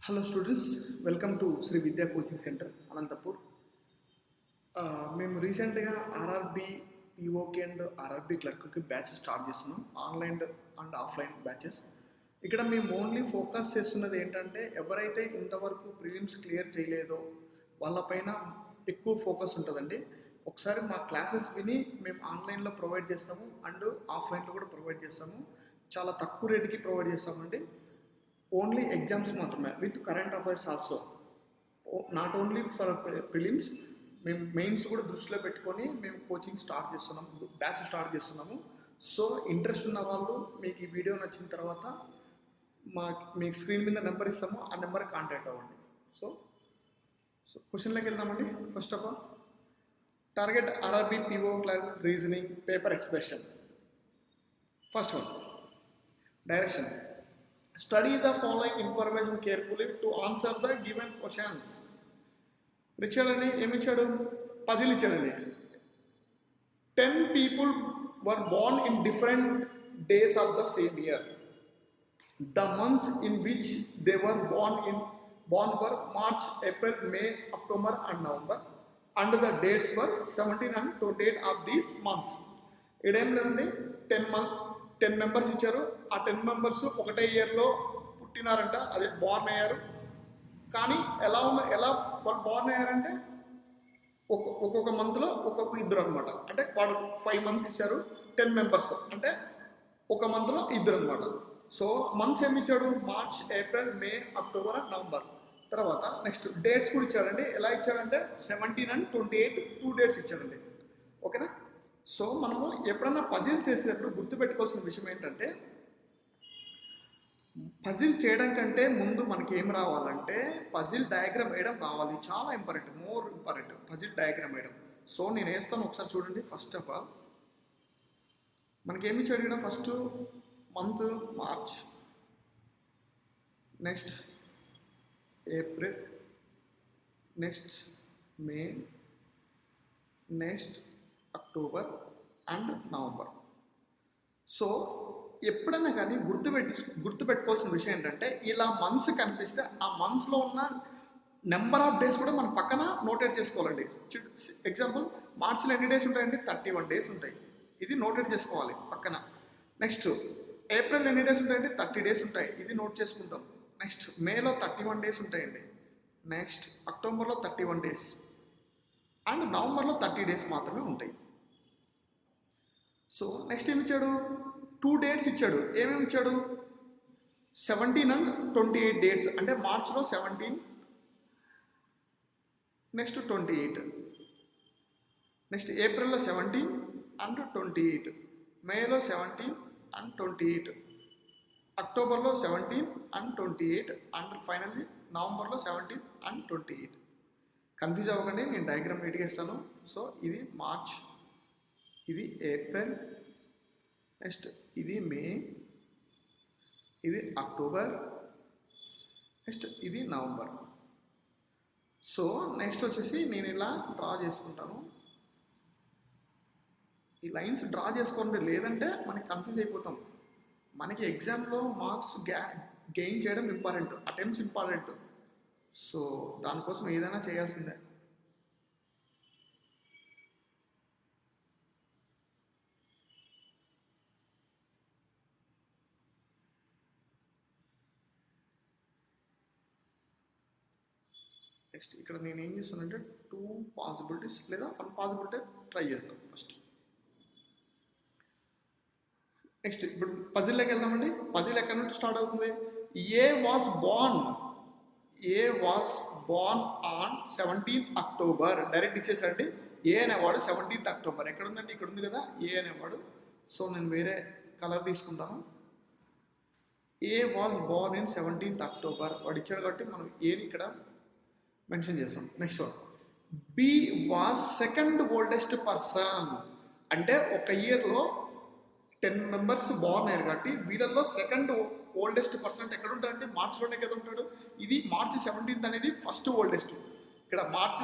Hello students, welcome to Shri Vidya coaching centre Anantapur. మేము రీసెంట్గా RRB పిఓకి అండ్ ఆర్ఆర్బి క్లర్క్కి బ్యాచ్ స్టార్ట్ చేస్తున్నాం, ఆన్లైన్ అండ్ ఆఫ్లైన్ బ్యాచెస్. ఇక్కడ మేము ఓన్లీ ఫోకస్ చేస్తున్నది ఏంటంటే ఎవరైతే ఇంతవరకు ప్రిలిమ్స్ క్లియర్ చేయలేదో వాళ్ళపైన ఎక్కువ ఫోకస్ ఉంటుందండి. ఒకసారి మా క్లాసెస్ విని మేము ఆన్లైన్లో ప్రొవైడ్ చేస్తాము అండ్ ఆఫ్లైన్లో కూడా ప్రొవైడ్ చేస్తాము. చాలా తక్కువ రేటుకి ప్రొవైడ్ చేస్తామండి. ఓన్లీ ఎగ్జామ్స్ మాత్రమే, with current affairs also, not only for prelims. మేము మెయిన్స్ కూడా దృష్టిలో పెట్టుకొని మేము కోచింగ్ స్టార్ట్ చేస్తున్నాము, బ్యాచ్ స్టార్ట్ చేస్తున్నాము. సో ఇంట్రెస్ట్ ఉన్న వాళ్ళు మీకు ఈ వీడియో నచ్చిన తర్వాత మీకు స్క్రీన్ మీద నెంబర్ ఇస్తాము, ఆ నెంబర్కి కాంటాక్ట్ అవ్వండి. సో క్వశ్చన్లోకి వెళ్దామండి. First of all, target RRB PO clerk reasoning paper expression. First one, direction. Study the following information carefully to answer the given questions. ఇచ్చాడండి, ఏమి ఇచ్చాడు? పజిల్ ఇచ్చాడండి. 10 people were born in different days of the same year. The months in which they were born were March, April, May, October and November, and the dates were 17 and 28 of these months. ఇదేం లేదండి, 10 members ఇచ్చారు. ఆ 10 members ఒకటే ఇయర్లో పుట్టినారంట, అదే Born అయ్యారు. కానీ ఎలా వాళ్ళు బోర్న్ అయ్యారంటే ఒక్కొక్క మంత్లో ఒక్కొక్క ఇద్దరు అనమాట. అంటే వాడు 5 మంత్స్ ఇచ్చారు, 10 మెంబర్స్ అంటే ఒక మంత్లో ఇద్దరు అనమాట. సో మంత్స్ ఏమి ఇచ్చాడు? March, April, May, October and November. తర్వాత నెక్స్ట్ డేట్స్ కూడా ఇచ్చాడండి. ఎలా ఇచ్చాడంటే 17 and 28 2 డేట్స్ ఇచ్చాడండి. ఓకేనా? సో మనము ఎప్పుడన్నా పజిల్ చేసేటప్పుడు గుర్తుపెట్టుకోవాల్సిన విషయం ఏంటంటే, పజిల్ చేయడం కంటే ముందు మనకి ఏం రావాలంటే పజిల్ డయాగ్రామ్ వేయడం రావాలి. చాలా important, more important puzzle diagram వేయడం. సో నేను వేస్తాను, ఒకసారి చూడండి. ఫస్ట్ ఆఫ్ ఆల్ మనకి ఏమి ఇచ్చాడు ఇక్కడ? First month March, next April, next May, next October and November. So ఎప్పుడైనా కానీ గుర్తుపెట్టుకోవాల్సిన విషయం ఏంటంటే, ఇలా మంత్స్ కనిపిస్తే ఆ మంత్స్లో ఉన్న నెంబర్ ఆఫ్ డేస్ కూడా మనం పక్కన నోటేట్ చేసుకోవాలండి. ఎగ్జాంపుల్, మార్చిలో ఎన్ని డేస్ ఉంటాయండి? 31 డేస్ ఉంటాయి. ఇది నోటేట్ చేసుకోవాలి పక్కన. నెక్స్ట్ ఏప్రిల్ ఎన్ని డేస్ ఉంటాయండి? 30 డేస్ ఉంటాయి. ఇది నోట్ చేసుకుంటాం. నెక్స్ట్ మేలో 31 డేస్ ఉంటాయండి. నెక్స్ట్ అక్టోబర్లో 31 డేస్ అండ్ నవంబర్లో 30 డేస్ మాత్రమే ఉంటాయి. సో నెక్స్ట్ ఏమి ఇచ్చాడు? 2 డేట్స్ ఇచ్చాడు. ఏమేమి ఇచ్చాడు? 17 and 28 డేట్స్. అంటే మార్చ్లో 17, నెక్స్ట్ 28, నెక్స్ట్ ఏప్రిల్లో 17 and 28, మేలో 17 and 28, అక్టోబర్లో 17 and 28 అండ్ ఫైనల్లీ నవంబర్లో 17 and 28. కన్ఫ్యూజ్ అవ్వకండి, నేను డయాగ్రామ్ నీట్గా ఇస్తాను. సో ఇది మార్చ్, ఇది ఏప్రిల్, నెక్స్ట్ ఇది మే, ఇది అక్టోబర్, నెక్స్ట్ ఇది నవంబర్. సో నెక్స్ట్ వచ్చేసి నేను ఇలా డ్రా చేసుకుంటాను. ఈ లైన్స్ డ్రా చేసుకోండి, లేదంటే మనకి కన్ఫ్యూజ్ అయిపోతాం. మనకి ఎగ్జామ్లో మార్క్స్ గెయిన్ చేయడం ఇంపార్టెంట్, అటెంప్ట్స్ ఇంపార్టెంట్. సో దానికోసం ఏదైనా చేయాల్సిందే. నెక్స్ట్ ఇక్కడ నేను ఏం చేస్తానంటే 2 పాసిబిలిటీస్ లేదా 1 పాసిబిలిటీ ట్రై చేస్తాను ఫస్ట్. నెక్స్ట్ ఇప్పుడు పజిల్లోకి వెళ్దామండి. పజిల్ ఎక్కడి నుంచి స్టార్ట్ అవుతుంది? A was born on 17th October. డైరెక్ట్ ఇచ్చేసారండి. ఏ అనేవాడు 17th అక్టోబర్. ఎక్కడ ఉందండి? ఇక్కడ ఉంది కదా ఏ అనేవాడు. సో నేను వేరే కలర్ తీసుకుంటాను. A was born in 17th October వాడు ఇచ్చాడు కాబట్టి మనం ఏని ఇక్కడ మెన్షన్ చేస్తాం. Next one, B was second oldest person. అంటే ఒక ఇయర్లో 10 మెంబర్స్ బోర్న్ అయ్యారు కాబట్టి వీళ్ళల్లో సెకండ్ ఓల్డెస్ట్ పర్సన్ ఎక్కడ ఉంటాడంటే మార్చ్లోనే కదా ఉంటాడు. ఇది మార్చ్ 17th అనేది ఫస్ట్ ఓల్డెస్ట్. ఇక్కడ మార్చ్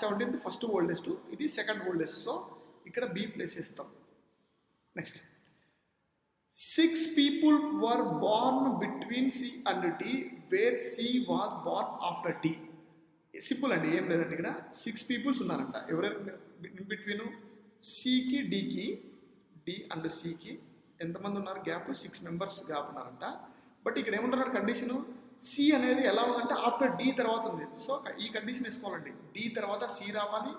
17th ఫస్ట్ ఓల్డెస్ట్, ఇది సెకండ్ ఓల్డెస్ట్. సో ఇక్కడ బి ప్లేస్ చేస్తాం. Next 6 people were born between C and D where C was born after D. Simple అండి, ఏం లేదండి. ఇక్కడ 6 పీపుల్స్ ఉన్నారంట. ఎవరెవరు ఇన్ బిట్వీన్ సికి డికి, డి అండ్ సికి ఎంతమంది ఉన్నారు గ్యాప్? 6 మెంబర్స్ గ్యాప్ ఉన్నారంట. బట్ ఇక్కడ ఏమంటున్నారు కండిషను, సి అనేది ఎలా ఉందంటే ఆఫ్టర్ డి తర్వాత ఉంది. సో ఈ కండిషన్ వేసుకోవాలండి, డి తర్వాత సి రావాలి,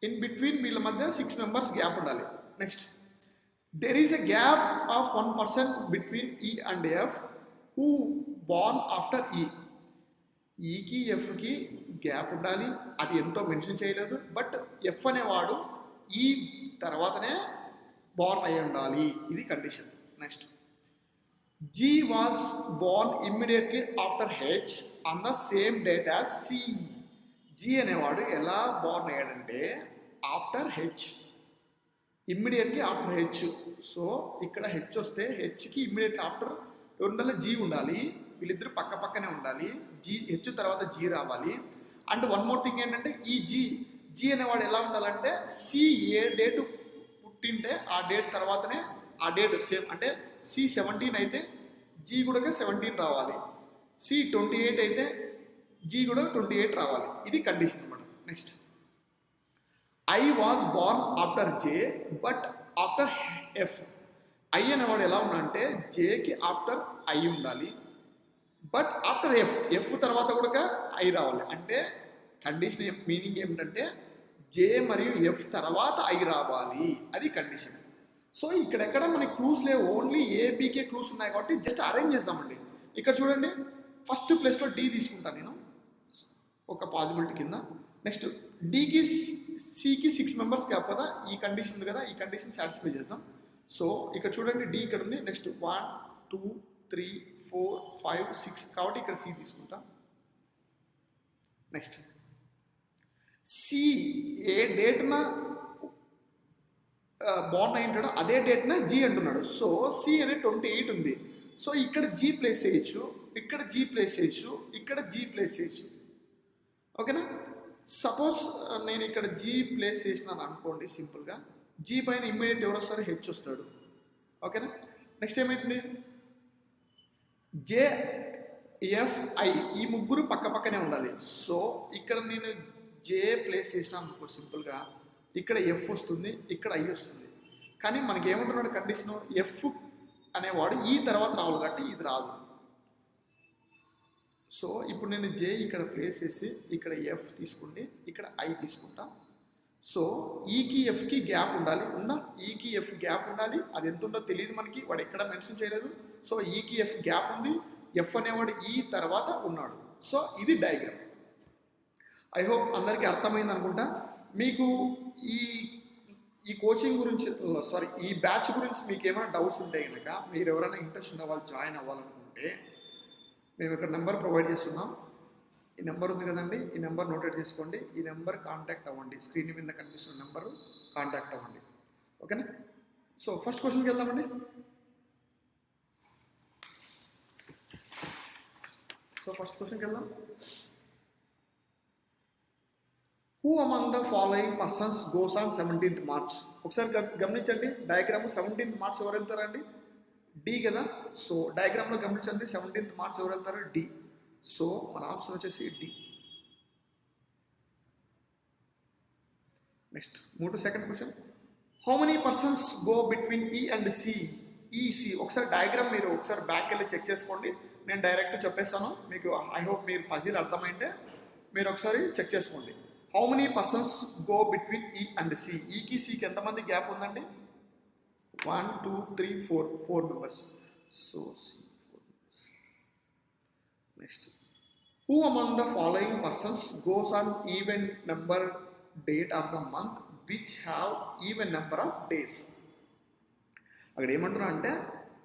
ఇన్ బిట్వీన్ వీళ్ళ మధ్య 6 మెంబర్స్ గ్యాప్ ఉండాలి. Next, there is a gap of 1% between E and F who born after E. ఈకి ఎఫ్కి గ్యాప్ ఉండాలి, అది ఎంతో మెన్షన్ చేయలేదు. బట్ ఎఫ్ అనేవాడు ఈ తర్వాతనే బోర్న్ అయి ఉండాలి, ఇది condition. Next, G was born immediately after H on the same date as C. G అనేవాడు ఎలా బోర్న్ అయ్యాడంటే after H, immediately after H. So ఇక్కడ హెచ్ వస్తే హెచ్కి ఇమ్మీడియట్లీ ఆఫ్టర్ ఎవరు ఉండాలి? జీ ఉండాలి. వీళ్ళిద్దరు పక్క పక్కనే ఉండాలి. జీ హెచ్ తర్వాత జీ రావాలి. అండ్ వన్ మోర్ థింగ్ ఏంటంటే ఈ జీ అనేవాడు ఎలా ఉండాలంటే సి ఏ డేట్ పుట్టింటే ఆ డేట్ తర్వాతనే ఆ డేట్ సేమ్, అంటే సి 17 అయితే జీ కూడా 17 రావాలి, సి 28 అయితే జీ కూడా 28 రావాలి. ఇది కండిషన్ అనమాట. Next, I was Born after J but after F. I అనేవాడు ఎలా ఉన్నాడంటే జేకి ఆఫ్టర్ ఐ ఉండాలి, బట్ ఆఫ్టర్ ఎఫ్ తర్వాత కూడా ఐ రావాలి. అంటే కండిషన్ మీనింగ్ ఏమిటంటే జే మరియు ఎఫ్ తర్వాత ఐ రావాలి, అది కండిషన్. సో ఇక్కడెక్కడ మనకి క్లూస్ లేవు, ఓన్లీ ఏబీకే క్లూస్ ఉన్నాయి కాబట్టి జస్ట్ అరేంజ్ చేద్దామండి. ఇక్కడ చూడండి, ఫస్ట్ ప్లేస్లో డి తీసుకుంటాను నేను ఒక పాజిబిలిటీ కింద. నెక్స్ట్, డికి సికి 6 మెంబర్స్ గ్యాప్ కదా, ఈ కండిషన్ ఉంది కదా, ఈ కండిషన్ సాటిస్ఫై చేద్దాం. సో ఇక్కడ చూడండి, డి ఇక్కడ ఉంది. నెక్స్ట్ 1 2 3 4 5 6 కాబట్టి ఇక్కడ సి తీసుకుంటాం. నెక్స్ట్, సి ఏ డేట్న బోర్న్ అయి ఉంటాడో అదే డేట్న జీ అంటున్నాడు. సో సి అనేది 28 ఉంది. సో ఇక్కడ జీ ప్లేస్ చేయొచ్చు, ఇక్కడ జీ ప్లేస్ చేయొచ్చు, ఇక్కడ జీ ప్లేస్ చేయొచ్చు. ఓకేనా? సపోజ్ నేను ఇక్కడ జీ ప్లేస్ చేసినాను అనుకోండి సింపుల్గా. జీ పైన ఇమ్మీడియట్ ఎవరు వస్తారు? హెచ్ వస్తాడు. ఓకేనా? నెక్స్ట్ ఏమైతుంది? జే ఎఫ్ ఐ ఈ ముగ్గురు పక్క పక్కనే ఉండాలి. సో ఇక్కడ నేను జే ప్లేస్ చేసినాను అనుకో సింపుల్గా, ఇక్కడ ఎఫ్ వస్తుంది, ఇక్కడ ఐ వస్తుంది. కానీ మనకి ఏమంటున్నాడు కండిషను, ఎఫ్ అనేవాడు ఈ తర్వాత రావాలి కాబట్టి ఇది రాదు. సో ఇప్పుడు నేను జే ఇక్కడ ప్లేస్ చేసి ఇక్కడ ఎఫ్ తీసుకోండి, ఇక్కడ ఐ తీసుకుంటా. సో ఈకి ఎఫ్కి గ్యాప్ ఉండాలి, ఉందా? ఈకి ఎఫ్ గ్యాప్ ఉండాలి, అది ఎంత ఉందో తెలియదు మనకి, వాడు ఎక్కడ మెన్షన్ చేయలేదు. సో ఈకి ఎఫ్ గ్యాప్ ఉంది, ఎఫ్ అనేవాడు ఈ తర్వాత ఉన్నాడు. సో ఇది డయాగ్రామ్. ఐ హోప్ అందరికీ అర్థమైంది అనుకుంటా. మీకు ఈ కోచింగ్ గురించి ఈ బ్యాచ్ గురించి మీకు ఏమైనా డౌట్స్ ఉంటే కనుక, మీరు ఎవరైనా ఇంట్రెస్ట్ ఉన్న వాళ్ళు జాయిన్ అవ్వాలనుకుంటే మేము ఇక్కడ నెంబర్ ప్రొవైడ్ చేస్తున్నాం. ఈ నెంబర్ ఉంది కదండి, ఈ నెంబర్ నోటెడ్ చేసుకోండి. ఈ నెంబర్ కాంటాక్ట్ అవ్వండి, స్క్రీన్ మీద కనిపిస్తున్న నెంబరు కాంటాక్ట్ అవ్వండి. ఓకేనా? సో ఫస్ట్ క్వశ్చన్కి వెళ్దామండి. ఫస్ట్ క్వశ్చన్కి వెళ్దాం. Who among the following persons goes on 17th March? ఒకసారి గమనించండి డయాగ్రామ్. 17th March ఎవరు వెళ్తారండి? డి కదా. సో డయాగ్రామ్లో గమనించండి, 17th March ఎవరు వెళ్తారు? డి. సో మన ఆప్షన్ వచ్చేసి D. Next move to second question. How many persons go between E and C? E C ఒకసారి డయాగ్రామ్ మీరు ఒకసారి బ్యాక్ వెళ్ళి చెక్ చేసుకోండి, నేను డైరెక్ట్ చెప్పేస్తాను మీకు. ఐ హోప్ మీరు పజిల్ అర్థమైంటే మీరు ఒకసారి చెక్ చేసుకోండి. How many persons go between E and C? ఈకి సికి ఎంతమంది గ్యాప్ ఉందండి? 1 2 3 4 members. So C 4 members. Next, who among the following persons goes on even number date of the month which have even number of days? అక్కడ ఏమంటున్నా అంటే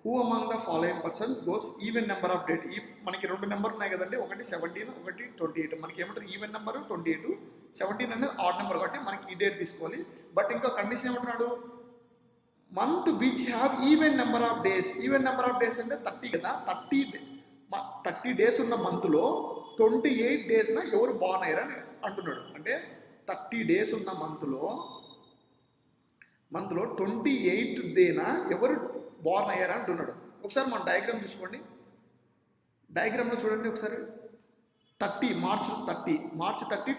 who among the following person goes even number of date. మనకి 2 number ఉన్నాయి కదండి, ఒకటి 17 ఒకటి 28. మనకి ఏమంటారు? ఈవెన్ నెంబర్ 28, 17 అనేది ఆడ్ నెంబర్ కాబట్టి మనకి ఈ డేట్ తీసుకోవాలి. బట్ ఇంకా కండిషన్ ఏమంటున్నాడు? Month which have even number of days. Even number of days అంటే 30 కదా. 30 డేస్ ఉన్న మంత్లో 28 డేస్న ఎవరు బార్న్ అయ్యారని అంటున్నాడు. అంటే 30 డేస్ ఉన్న మంత్లో 28 డేన ఎవరు బోర్న్ అయ్యారా అంటున్నాడు. ఒకసారి మన డయాగ్రామ్ చూసుకోండి. డయాగ్రామ్లో చూడండి ఒకసారి. 30 మార్చ్ 30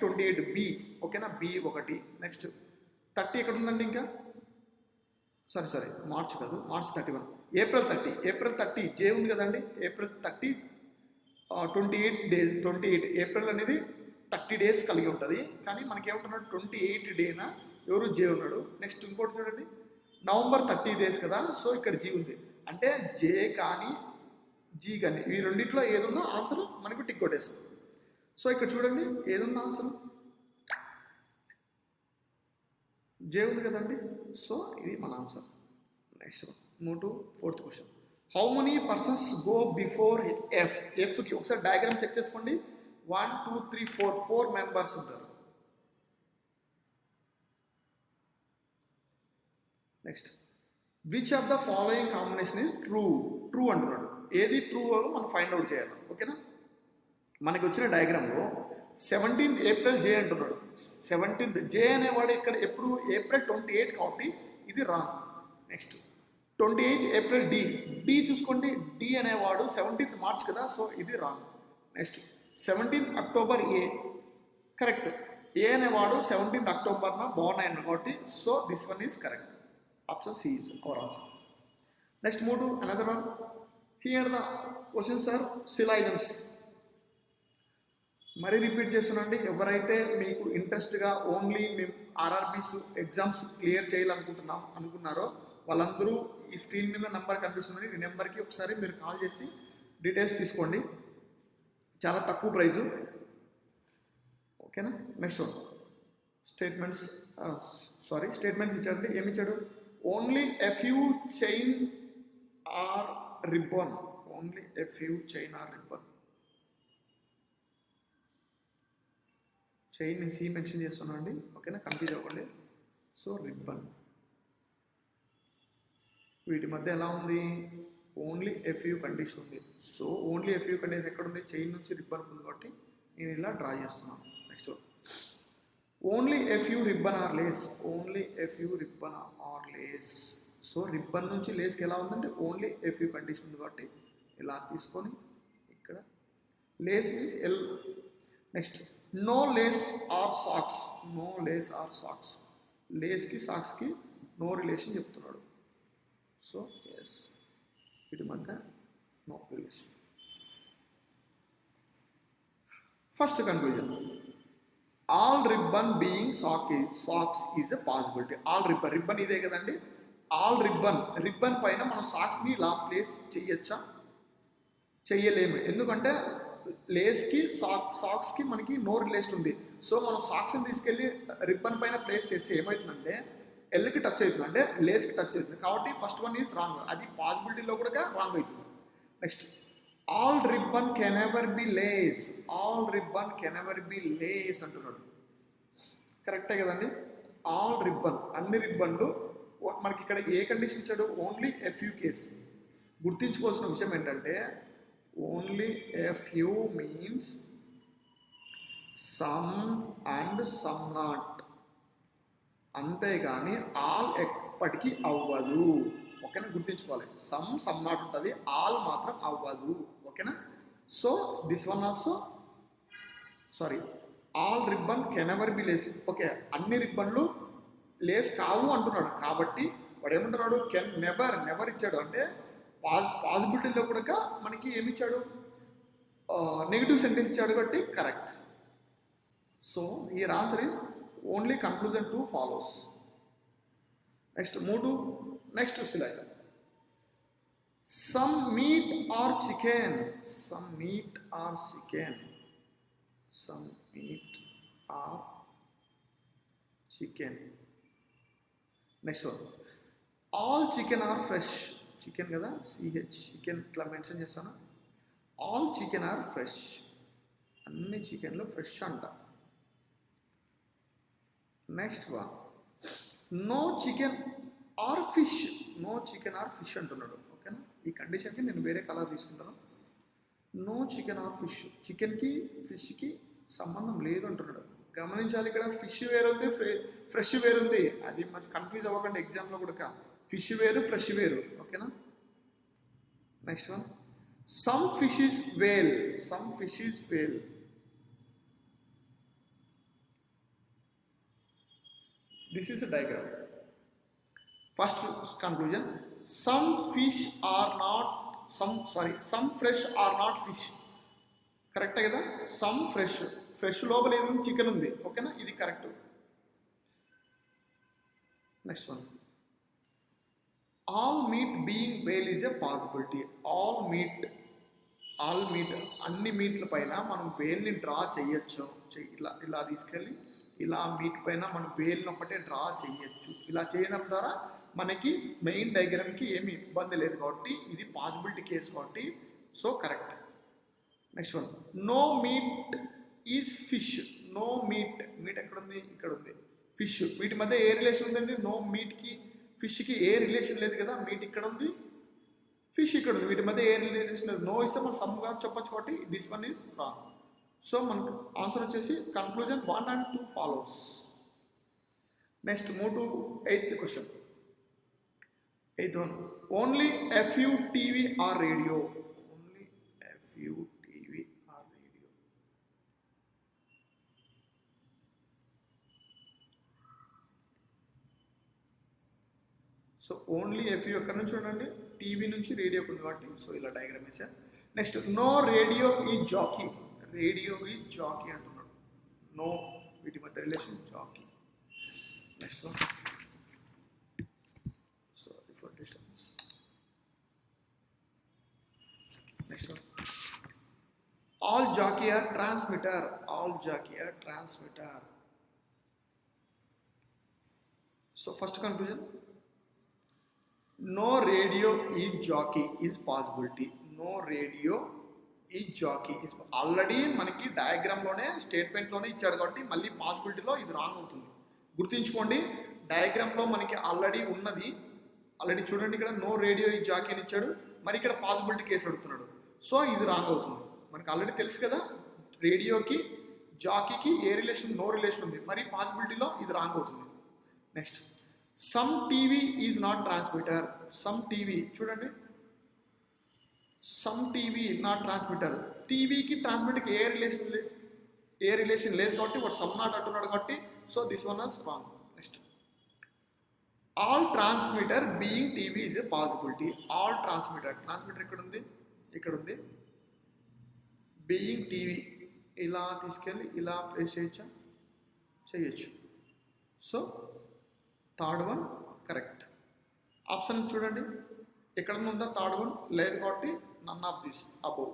28 బి, ఓకేనా, బి ఒకటి. నెక్స్ట్ 30 ఎక్కడ ఉందండి? ఇంకా సారీ మార్చ్ కాదు, మార్చ్ 31. ఏప్రిల్ 30 జే ఉంది కదండి. April 30 28 days. 28 ఏప్రిల్ అనేది 30 డేస్ కలిగి ఉంటుంది. కానీ మనకి ఏమంటున్నాడు 28 డేనా ఎవరు జే ఉన్నాడు. నెక్స్ట్ ఇంకోటి చూడండి, నవంబర్ 30 డేస్ కదా, సో ఇక్కడ జీ ఉంది. అంటే జే కానీ జీ కానీ ఈ రెండిట్లో ఏదున్నా ఆన్సర్ మనకు టిక్ కొట్టేస్తుంది. సో ఇక్కడ చూడండి ఏదున్నా ఆన్సర్ జే ఉంది కదండి. సో ఇది మన answer. Next move to 4th question. How many persons go before F? ఎఫ్కి ఒకసారి డయాగ్రామ్ చెక్ చేసుకోండి. 1 2 3 4 మెంబర్స్ ఉంటారు. Next which of the following combination is true అంటున్నాడు. ఏది ట్రూ మనం ఫైండ్ అవుట్ చేయాలి. ఓకేనా, మనకి వచ్చిన డయాగ్రామ్లో 17th ఏప్రిల్ జే అంటున్నాడు. 17th జే అనేవాడు ఇక్కడ ఎప్పుడు ఏప్రిల్ 28 కాబట్టి ఇది wrong. Next 28th April D చూసుకోండి. డి అనేవాడు 17th మార్చ్ కదా, సో ఇది wrong. Next 17th October A correct. A అనేవాడు 17th అక్టోబర్న బోర్న్ అయ్యాడు కాబట్టి so this one is correct. Option C is our answer. Next move to another one. Here the questions are syllogisms. మరీ repeat చేస్తున్నాండి. ఎవరైతే మీకు ఇంట్రెస్ట్గా only మేము RRBs exams clear అనుకున్నారో వాళ్ళందరూ ఈ స్క్రీన్ మీద నెంబర్ కనిపిస్తుంది. ఈ నెంబర్కి ఒకసారి మీరు కాల్ చేసి డీటెయిల్స్ తీసుకోండి. చాలా తక్కువ ప్రైజు. ఓకేనా. నెక్స్ట్ వన్ స్టేట్మెంట్స్ ఇచ్చాడండి. ఏమి ఇచ్చాడు? Only a few chain are ribbon. Only a few chain are ribbon. Chain C mention చేస్తున్నా అండి. ఓకేనా, కన్ఫ్యూజ్ అవ్వండి. సో రిబ్బన్ వీటి మధ్య ఎలా ఉంది? ఓన్లీ ఎఫ్యూ కండిషన్ ఉంది. సో ఓన్లీ ఎఫ్యూ కండిషన్ ఎక్కడ ఉంది? చైన్ నుంచి రిబ్బన్ ఉంది కాబట్టి నేను ఇలా డ్రా చేస్తున్నాను. Next only a few ribbon are lace. Only a few ribbon are lace. So ribbon నుంచి లేస్కి ఎలా ఉందంటే ఓన్లీ ఎఫ్యూ కండిషన్ ఉంది కాబట్టి ఇలా తీసుకొని ఇక్కడ lace means L. Next no lace are socks. No lace are socks. లేస్కి సాక్స్కి నో రిలేషన్ చెప్తున్నాడు. సో ఎస్ వీటి మధ్య no relation. First conclusion, all ribbon being socks is a possibility. All ribbon ఇదే కదండి. ఆల్ రిబ్బన్ పైన మనం సాక్స్ని ఇలా ప్లేస్ చేయొచ్చా? చెయ్యలేము. ఎందుకంటే లేస్కి సాక్స్కి మనకి నో రిలేషన్ ఉంది. సో మనం సాక్స్ని తీసుకెళ్ళి రిబ్బన్ పైన ప్లేస్ చేస్తే ఏమవుతుందంటే ఎల్కి టచ్ అవుతుంది, అంటే లేస్కి టచ్ అవుతుంది. కాబట్టి ఫస్ట్ వన్ ఈజ్ రాంగ్. అది పాసిబిలిటీలో కూడా రాంగ్ అవుతుంది. Next all ribbon can ever be lace. All ribbon can ever be lace అంటున్నాడు. కరెక్టే కదండి. ఆల్ రిబ్బన్ అన్ని రిబ్బన్లు మనకి ఇక్కడ ఏ కండిషన్ ఇచ్చాడు? Only a few case. గుర్తించుకోవాల్సిన విషయం ఏంటంటే only a few means some and some not. అంతేగాని ఆల్ ఎప్పటికీ అవ్వదు. ఓకేనా, గుర్తుంచుకోవాలి. సమ్ నాట్ ఉంటుంది, ఆల్ మాత్రం అవ్వదు. ఓకేనా. So this one also all ribbon can ever be lace. Okay, అన్ని రిబ్బన్లు లేస్ కావు అంటున్నాడు. కాబట్టి వాడు ఏమంటున్నాడు? కెన్ నెవర్ ఇచ్చాడు. అంటే పాసిబిలిటీలో కూడా మనకి ఏమి ఇచ్చాడు? నెగిటివ్ సెంటెన్స్ ఇచ్చాడు కాబట్టి correct. So here answer is only conclusion 2 follows. Next move to next syllogism. Some meat are chicken. Some meat are chicken. Some meat are chicken. Next one all chicken are fresh. Chicken కదా, CH chicken ఇట్లా mention చేస్తాను. All chicken are fresh. అన్ని చికెన్లు fresh అంట. Next one no chicken are fish. No chicken are fish అంటున్నాడు. ఓకేనా, ఈ కండిషన్కి నేను వేరే కలర్ తీసుకుంటాను. No chicken are fish. చికెన్కి ఫిష్కి సంబంధం లేదు అంటున్నాడు. గమనించాలి, ఇక్కడ ఫిష్ వేరుంది, ఫ్రెష్ వేరుంది. అది మంచి కన్ఫ్యూజ్ అవ్వకండి ఎగ్జామ్లో కూడా. ఫిష్ వేరు, ఫ్రెష్ వేరు. ఓకేనా. Next one some fish is whale. Some fish is whale. This is a diagram. First conclusion, some fish are not some fresh are not fish. కరెక్టే కదా. సమ్ ఫ్రెష్ లోపల ఏది చికెన్ ఉంది. ఓకేనా, ఇది correct. Next one, all meat being whale is a possibility. All meat అన్ని మీట్ల పైన మనం వేల్ని డ్రా చేయొచ్చు. ఇలా తీసుకెళ్ళి ఇలా మీట్ పైన మనం వేల్ని ఒకటే డ్రా చేయొచ్చు. ఇలా చేయడం ద్వారా మనకి మెయిన్ డయాగ్రామ్కి ఏమి ఇబ్బంది లేదు కాబట్టి ఇది పాసిబిలిటీ కేసు కాబట్టి so correct. Next one, no meat is fish. No meat ఎక్కడ ఉంది? ఇక్కడ ఉంది. ఫిష్, వీటి మధ్య ఏ రిలేషన్ ఉందండి? నో మీట్కి ఫిష్కి ఏ రిలేషన్ లేదు కదా. మీట్ ఇక్కడ ఉంది, ఫిష్ ఇక్కడ ఉంది, వీటి మధ్య ఏ రిలేషన్ లేదు. నో ఇస్తే మనం సమ్గా చెప్పచ్చు కాబట్టి this one is wrong. So మనకు ఆన్సర్ వచ్చేసి conclusion 1 and 2 follows. Next move to 8th question. 8th one, only FU TV or radio. Only FU TV or radio. So only FU ఎక్కడి నుంచి చూడండి, టీవీ నుంచి రేడియోకి ఉంది కాబట్టి సో ఇలా diagram వేసాను. Next, no radio is jockey. Radio is jockey అంటున్నాడు. No, వీటి మధ్య relation jockey. Next one, sorry for disturbance. Next one, all jockey are transmitter. All jockey are transmitter. So first conclusion, no radio is jockey is possibility. No radio is jockey is already మనకి డయాగ్రామ్లోనే స్టేట్మెంట్లోనే ఇచ్చాడు కాబట్టి మళ్ళీ పాసిబిలిటీలో ఇది wrong అవుతుంది. గుర్తుంచుకోండి, డయాగ్రామ్లో మనకి already ఉన్నది. Already చూడండి ఇక్కడ నో రేడియో ఈ జాకీ అని ఇచ్చాడు, మరి ఇక్కడ పాసిబిలిటీ కేసు అడుగుతున్నాడు. సో ఇది రాంగ్ అవుతుంది. మనకి ఆల్రెడీ తెలుసు కదా రేడియోకి జాకీకి ఏ రిలేషన్, నో రిలేషన్ ఉంది, మరి పాసిబిలిటీలో ఇది రాంగ్ అవుతుంది. Next, some TV is not transmitter. Some TV చూడండి, సమ్ టీవీ నాట్ ట్రాన్స్మిటర్. టీవీకి ట్రాన్స్మిటర్కి ఏ రిలేషన్ లేదు కాబట్టి వాడు సమ్ నాట్ అంటున్నాడు కాబట్టి so this one was wrong. Next, all transmitter being TV is a possibility. All transmitter ఎక్కడ ఉంది? ఇక్కడ ఉంది. బీయింగ్ టీవీ ఇలా తీసుకెళ్ళి ఇలా ప్లేస్ చేయొచ్చు. So third one correct. Option చూడండి, ఎక్కడన్నా ఉందా థర్డ్ వన్? లేదు కాబట్టి నన్ ఆఫ్ దిస్ అబోవ్.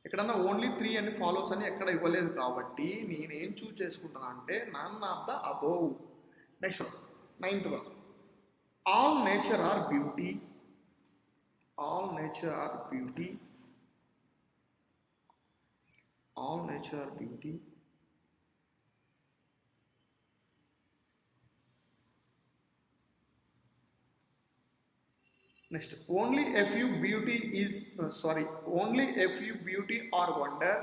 ఎక్కడన్నా ఓన్లీ 3 అని ఫాలోస్ అని ఎక్కడ ఇవ్వలేదు కాబట్టి నేనేం చూస్ చేసుకుంటాను అంటే none of the above. Next one, 9th one, all nature are beauty. All nature are beauty. All nature are beauty. Next, only a few beauty is only a few beauty or wonder.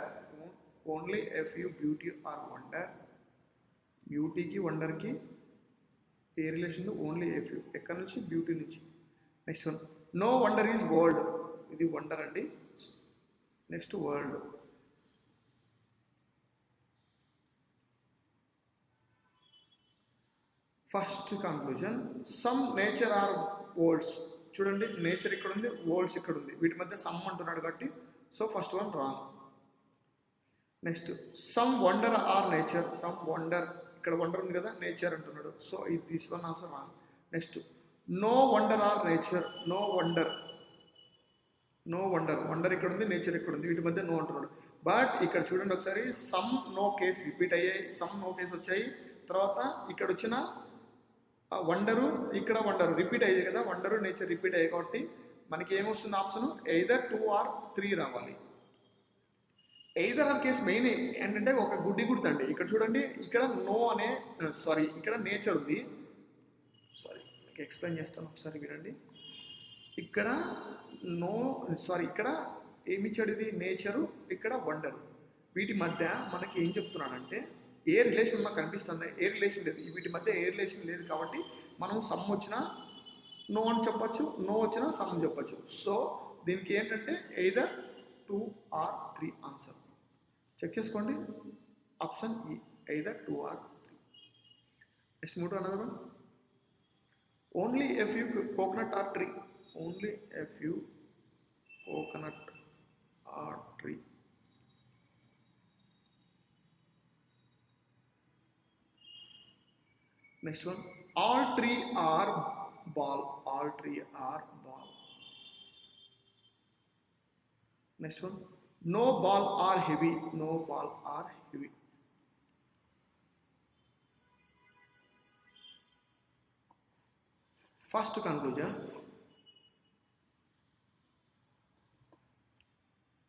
Only a few beauty or wonder. Beauty ki wonder ki ఏ relation? Only a few. ఎక్కడి నుంచి? Beauty నుంచి. Next one, no wonder is world. ఇది wonder అండి. Next world. First conclusion, some nature are worlds. చూడండి, nature ఇక్కడ ఉంది, world's ఇక్కడ ఉంది, వీటి మధ్య సమ్ అంటున్నాడు కాబట్టి so first one wrong. Next, some wonder are nature. Some wonder, ఇక్కడ వండర్ ఉంది కదా, నేచర్ అంటున్నాడు సో ఇది this one also wrong. Next, no wonder are nature. No wonder wonder ఇక్కడ ఉంది, నేచర్ ఇక్కడ ఉంది, వీటి మధ్య నో అంటున్నాడు. బట్ ఇక్కడ చూడండి ఒకసారి, సమ్ నో కేస్ రిపీట్ అయ్యాయి, సమ్ నో కేస్ వచ్చాయి. తర్వాత ఇక్కడ వచ్చిన వండరు, ఇక్కడ వండరు రిపీట్ అయ్యాయి కదా, వండరు నేచర్ రిపీట్ అయ్యాయి కాబట్టి మనకి ఏమొస్తుంది ఆప్షన్? ఎయిదర్ 2 or 3 రావాలి. ఎయిదర్ ఆర్ కేస్ మెయిన్ ఏంటంటే ఒక గుడ్డి గుర్తండి. ఇక్కడ చూడండి, ఇక్కడ నో అనే ఇక్కడ నేచర్ ఉంది. మీకు ఎక్స్ప్లెయిన్ చేస్తాను ఒకసారి వినండి. ఇక్కడ నో ఇక్కడ ఏమిచ్చాడు? ఇది నేచరు, ఇక్కడ వండరు. వీటి మధ్య మనకి ఏం చెప్తున్నాడంటే ఏ రిలేషన్ మనకు కనిపిస్తుంది? ఏ రిలేషన్ లేదు. వీటి మధ్య ఏ రిలేషన్ లేదు కాబట్టి మనం సమ్ వచ్చినా నో అని చెప్పచ్చు, నో వచ్చినా సమ్ చెప్పచ్చు. సో దీనికి ఏంటంటే ఎయిదర్ 2 or 3 ఆన్సర్. చెక్ చేసుకోండి. Option E, either 2 or 3. Next move to another one. Only a few coconut are tree. Only a few coconut are tree. Next one, all tree are ball. All tree are ball. Next one, no ball are heavy. No ball are heavy. First conclusion,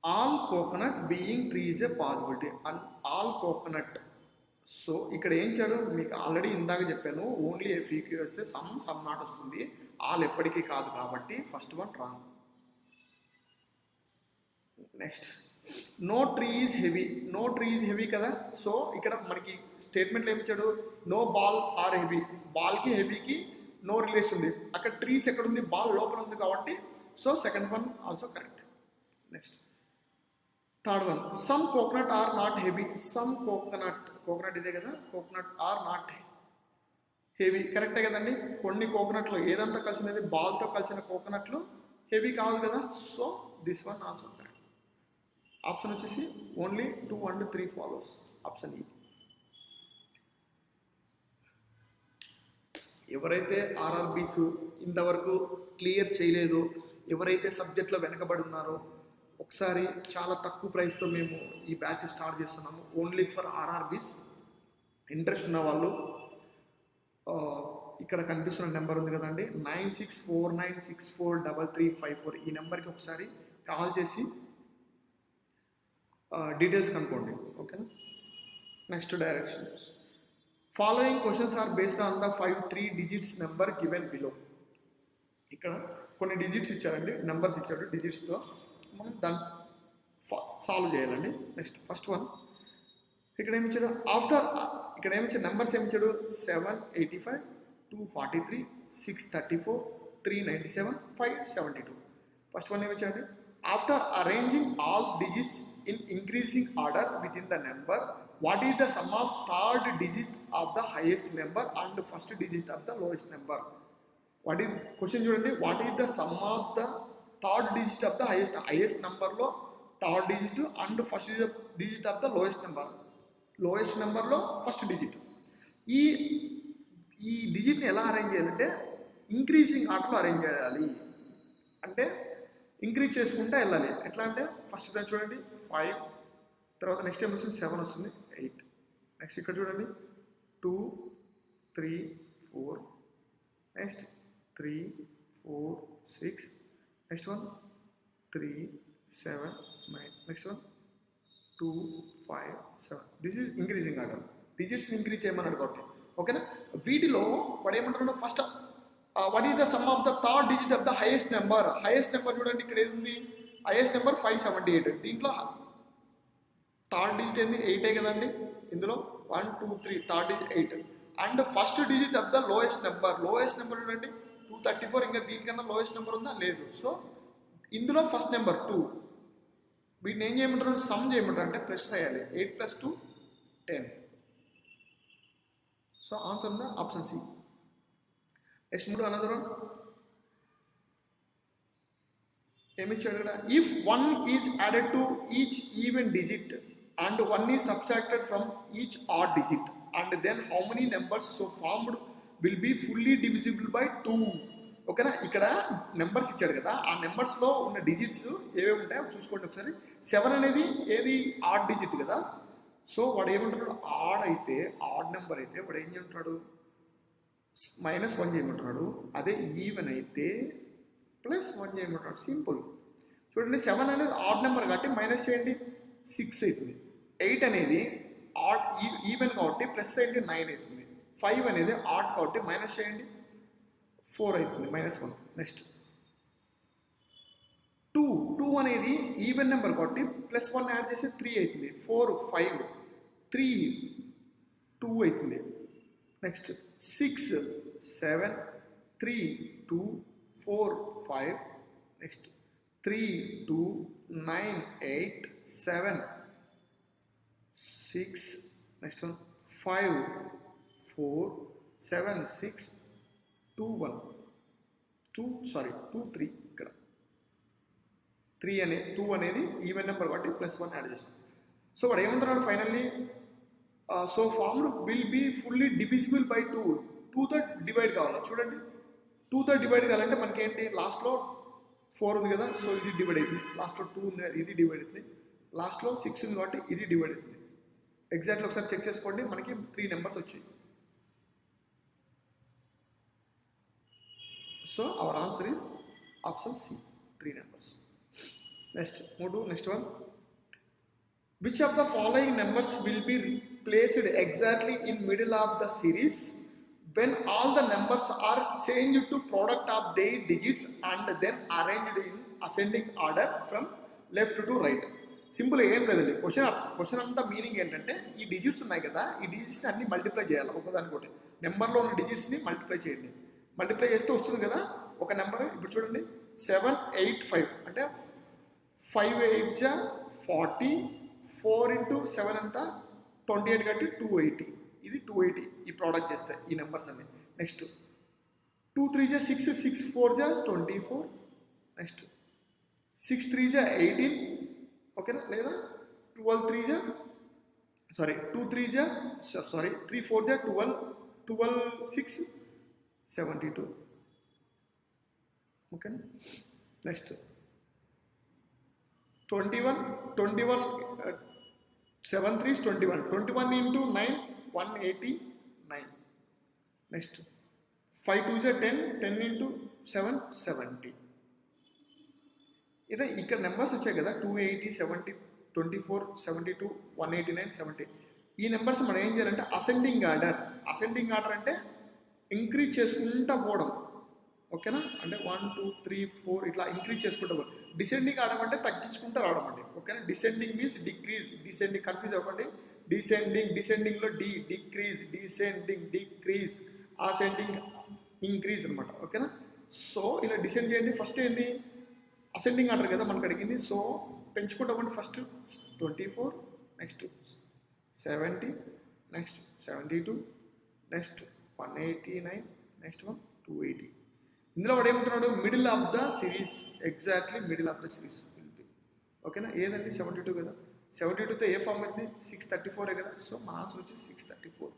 all coconut being tree is a possibility, and all coconut. So ఇక్కడ ఏం చేయడం, మీకు already ఇందాక చెప్పాను, only ఏ ఫ్యూకి వస్తే some not వస్తుంది, all ఎప్పటికీ కాదు, కాబట్టి first one wrong. Next, no tree is heavy. No tree is heavy కదా. సో ఇక్కడ మనకి స్టేట్మెంట్లో ఏమి ఇచ్చాడు, నో బాల్ ఆర్ హెవీ. బాల్కి హెవీకి నో రిలేషన్ ఉంది. అక్కడ ట్రీస్ ఎక్కడ ఉంది, బాల్ లోపల ఉంది కాబట్టి so second one also correct. Next, third one, some coconut are not heavy. Some coconut ఇదే కదా, కోకోనట్ ఆర్ నాట్ హెవీ కరెక్టే కదండి. కొన్ని కోకోనట్లు ఏదంతా కలిసినది, బాల్తో కలిసిన కోకోనట్లు హెవీ కావాలి కదా. So this one also correct. Option వచ్చేసి ఓన్లీ 2 and 3 ఫాలోస్. ఆప్షన్ ఈ. ఎవరైతే ఆర్ఆర్బీస్ ఇంతవరకు క్లియర్ చేయలేదో, ఎవరైతే సబ్జెక్ట్లో వెనకబడి ఉన్నారో, ఒకసారి చాలా తక్కువ ప్రైస్తో మేము ఈ బ్యాచ్ స్టార్ట్ చేస్తున్నాము, ఓన్లీ ఫర్ ఆర్ఆర్బీస్. ఇంట్రెస్ట్ ఉన్న వాళ్ళు ఇక్కడ కనిపిస్తున్న నెంబర్ ఉంది కదండి, 9649643354, ఈ నెంబర్కి ఒకసారి కాల్ చేసి డీటెయిల్స్ కనుక్కోండి. ఓకేనా. Next, directions. Following questions are based on the 5 3 digits number given below. ఇక్కడ కొన్ని డిజిట్స్ ఇచ్చారండి, నెంబర్స్ ఇచ్చాడు, డిజిట్స్తో మనం దాన్ని సాల్వ్ చేయాలండి. నెక్స్ట్, ఫస్ట్ వన్ ఇక్కడ ఏమి ఇచ్చాడు, ఇక్కడ ఏమి ఇచ్చాడు, నెంబర్స్ ఏమి ఇచ్చాడు, 785 243 634 397 572. ఫస్ట్ వన్ ఏమి ఇచ్చాడు, after arranging all digits in increasing order within the number, what is the sum of third digit of the highest number and first digit of the lowest number. What is question చూడండి, what is the sum of the third digit of the highest నెంబర్లో third digit and first digit of the lowest నెంబర్లో first digit. ఈ డిజిట్ని ఎలా arrange చేయాలంటే increasing ఆర్డర్లో arrange చేయాలి. అంటే ఇంక్రీజ్ చేసుకుంటే వెళ్ళాలి. ఎట్లా అంటే ఫస్ట్ దాన్ని చూడండి 5, తర్వాత నెక్స్ట్ టైం వస్తుంది 7 వస్తుంది 8. నెక్స్ట్ ఇక్కడ చూడండి 2 3 4, next 3 4 6, next one 3 7 9, next one 2 5 7. This is increasing order. Digits increase చేయమన్నాడు కాబట్టి. ఓకేనా. వీటిలో వాడు ఏమంటున్నాడు, first what is the sum of the third digit of the highest number. Highest number చూడండి, ఇక్కడ ఏది ఉంది, హైయెస్ట్ నెంబర్ 578. దీంట్లో థర్డ్ డిజిట్ ఏంది, 8 కదండి. ఇందులో 1 2 3, third digit 8. And first digit of the lowest number చూడండి 234. ఇంకా దీనికన్నా లోయెస్ట్ నెంబర్ ఉందా, లేదు. సో ఇందులో ఫస్ట్ నెంబర్ 2. వీటిని ఏం చేయమంటారు, సమ్ చేయమంటారు, అంటే ప్లస్ చేయాలి. 8 + 2 10. సో ఆన్సర్ ఉందా, ఆప్షన్ సి. నెక్స్ట్ మూడు అనదర్ వన్ ఏమిచ్చాడు ఇక్కడ, if 1 is added to each even digit and 1 is subtracted from each odd digit and then how many numbers so formed will be fully divisible by 2. ఓకేనా. ఇక్కడ numbers ఇచ్చాడు కదా, ఆ నెంబర్స్లో ఉన్న digits ఏవేవి ఉంటాయో చూసుకోండి ఒకసారి. 7 అనేది ఏది, ఆడ్ డిజిట్ కదా. సో వాడు ఏమంటున్నాడు, ఆడ్ నెంబర్ అయితే వాడు ఏం చేయమంటున్నాడు, -1 చేయమంటున్నాడు. అదే ఈవెన్ అయితే +1 చేయమంటున్నాడు. సింపుల్. చూడండి 7 అనేది ఆడ్ నెంబర్ కాబట్టి మైనస్ చేయండి, 6 అవుతుంది. 8 అనేది ఆడ్ ఈవెన్ కాబట్టి ప్లస్ చేయండి, 9 అవుతుంది. 5 అనేది ఆడ్ కాబట్టి మైనస్ చేయండి, 4 అవుతుంది, -1. నెక్స్ట్ 2 అనేది ఈవెన్ నెంబర్ కాబట్టి +1 యాడ్ చేస్తే 3 అవుతుంది. 4 5 3 2 అవుతుంది. నెక్స్ట్ 6 7 3 2 4 5, నెక్స్ట్ 3 2 9 8 7 6, నెక్స్ట్ వన్ 5 4 7 6 2 1 2 3 ఇక్కడ 2 అనేది ఈవెన్ నెంబర్ కాబట్టి +1 యాడ్ చేస్తాం. సో వాడు ఏమంటున్నాడు finally, so formed will be fully divisible by 2తో డివైడ్ కావాలి. చూడండి 2తో డివైడ్ కావాలంటే మనకి ఏంటి, లాస్ట్లో 4 ఉంది కదా, సో ఇది డివైడ్ అవుతుంది. లాస్ట్లో 2 ఉంది, ఇది డివైడ్ అవుతుంది. లాస్ట్లో 6 ఉంది కాబట్టి ఇది డివైడ్ అవుతుంది. ఎగ్జాక్ట్లీ ఒకసారి చెక్ చేసుకోండి, మనకి 3 నెంబర్స్ వచ్చాయి. So our answer is option C, 3 numbers. Next one, which of the following numbers will be placed exactly in middle of the series when all the numbers are changed to product of their digits and then arranged in ascending order from left to right? Simple ఏం లేదండి, question అంతా meaning ఏంటంటే, ఈ digits ఉన్నాయి కదా, ఈ డిజిట్స్ని అన్ని multiply చేయాలి. ఒకదానికోటి నెంబర్లో ఉన్న డిజిట్స్ని మల్టిప్లై చేయండి. మల్టిప్లై చేస్తే వస్తుంది కదా ఒక నెంబర్. ఇప్పుడు చూడండి 7 8 5 అంటే 5 8 40, 4 into 7 అంతా 28 కాబట్టి 280. ఇది 280 ఈ ప్రోడక్ట్ చేస్తే ఈ నెంబర్స్ అన్ని. నెక్స్ట్ 2 3 6, 6 4 24, నెక్స్ట్ 6 3 18, ఓకేనా, లేదా 2 3 4 12, 12 6 72, ఓకేనా. Next 21 7 3 21, 21 into 9 189. Next 5 2 10, 10 into 7 70. ఇదే ఇక్కడ నెంబర్స్ వచ్చాయి కదా, 280 70 24 72 189 70. ఈ నెంబర్స్ మనం ఏం చేయాలంటే అసెండింగ్ ఆర్డర్ అంటే ఇంక్రీజ్ చేసుకుంటూ పోవడం, ఓకేనా. అంటే 1 2 3 4 ఇట్లా ఇంక్రీజ్ చేసుకుంటూ పోవడం. డిసెండింగ్ ఆడడం అంటే తగ్గించుకుంటూ రావడం అండి, ఓకేనా. Descending means decrease, descending confuse అవ్వకండి. డిసెండింగ్లో డిక్రీజ్, డిక్రీజ్, అసెండింగ్ ఇంక్రీజ్ అనమాట, ఓకేనా. సో ఇలా డిసెండ్ చేయండి. ఫస్ట్ ఏంటి, అసెండింగ్ ఆర్డర్ కదా మనకు అడిగింది, సో పెంచుకుంటా పోండి. First 24, next 70, next 72, next 189, next 280. ఇందులో వాడు ఏమంటున్నాడు, middle of the series, exactly middle of the series will be, ఓకేనా. ఏదండి 72 కదా, 72తో ఏ ఫామ్ అయితే 634 కదా, సో మన ఆన్సర్ వచ్చి 634.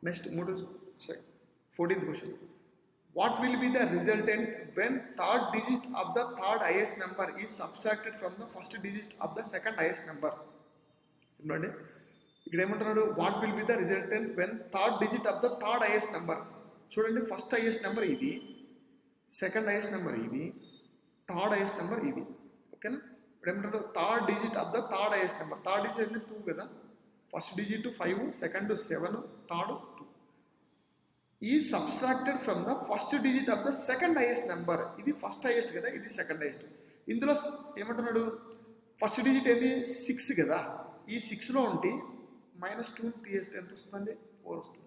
Next 14th question, what will be the resultant when third digit of the third highest number is subtracted from the first digit of the second highest number? Simple అండి. ఇక్కడ ఏమంటున్నాడు, what will be the resultant when third digit of the third highest number. చూడండి, first highest number ఇది, second highest number ఇది, third highest number ఇది, ఓకేనా. ఇప్పుడు ఏమంటారు, third digit of the third highest number. Third digit అయితే 2 కదా, first digit 5, second 7, third 2. ఈ subtracted from the first digit of the second highest number. ఇది ఫస్ట్ హైయెస్ట్ కదా, ఇది సెకండ్ హైయెస్ట్. ఇందులో ఏమంటున్నాడు, ఫస్ట్ డిజిట్ ఏంటి 6 కదా, ఈ 6లో ఉండి -2 తీసేస్తే ఎంత వస్తుందండి, 4 వస్తుంది.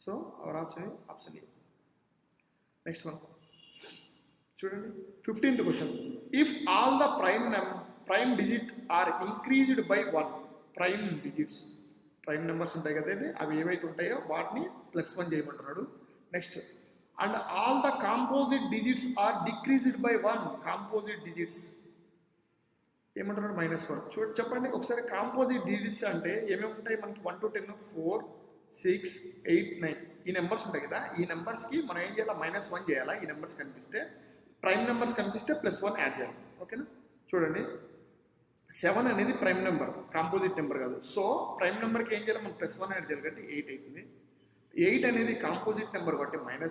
So our option A. Next one చూడండి, 15th question, if all the prime digit are increased by 1, prime numbers ఉంటాయి కదండి, అవి ఏవైతే ఉంటాయో వాటిని +1 చేయమంటున్నాడు. Next, and all the composite digits are decreased by 1, composite digits ఏమంటున్నాడు, -1. చూడండి, చెప్పండి ఒకసారి. కాంపోజిట్ డిజిట్స్ అంటే ఏమేమి ఉంటాయి మనకి, 1 to 10 4 6 8 9 ఈ నెంబర్స్ ఉంటాయి కదా, ఈ నెంబర్స్కి మనం ఏం చేయాలి, -1 చేయాలా. ఈ నెంబర్స్ కనిపిస్తే, ప్రైమ్ నెంబర్స్ కనిపిస్తే +1 యాడ్ చేయాలి, ఓకేనా. చూడండి, 7 అనేది ప్రైమ్ నెంబర్, కాంపోజిట్ నెంబర్ కాదు. సో ప్రైమ్ నెంబర్కి ఏం చేయాలి, మనం +1 యాడ్ చేయాలి కాబట్టి 8 అవుతుంది. 8 అనేది కాంపోజిట్ నెంబర్ కాబట్టి -1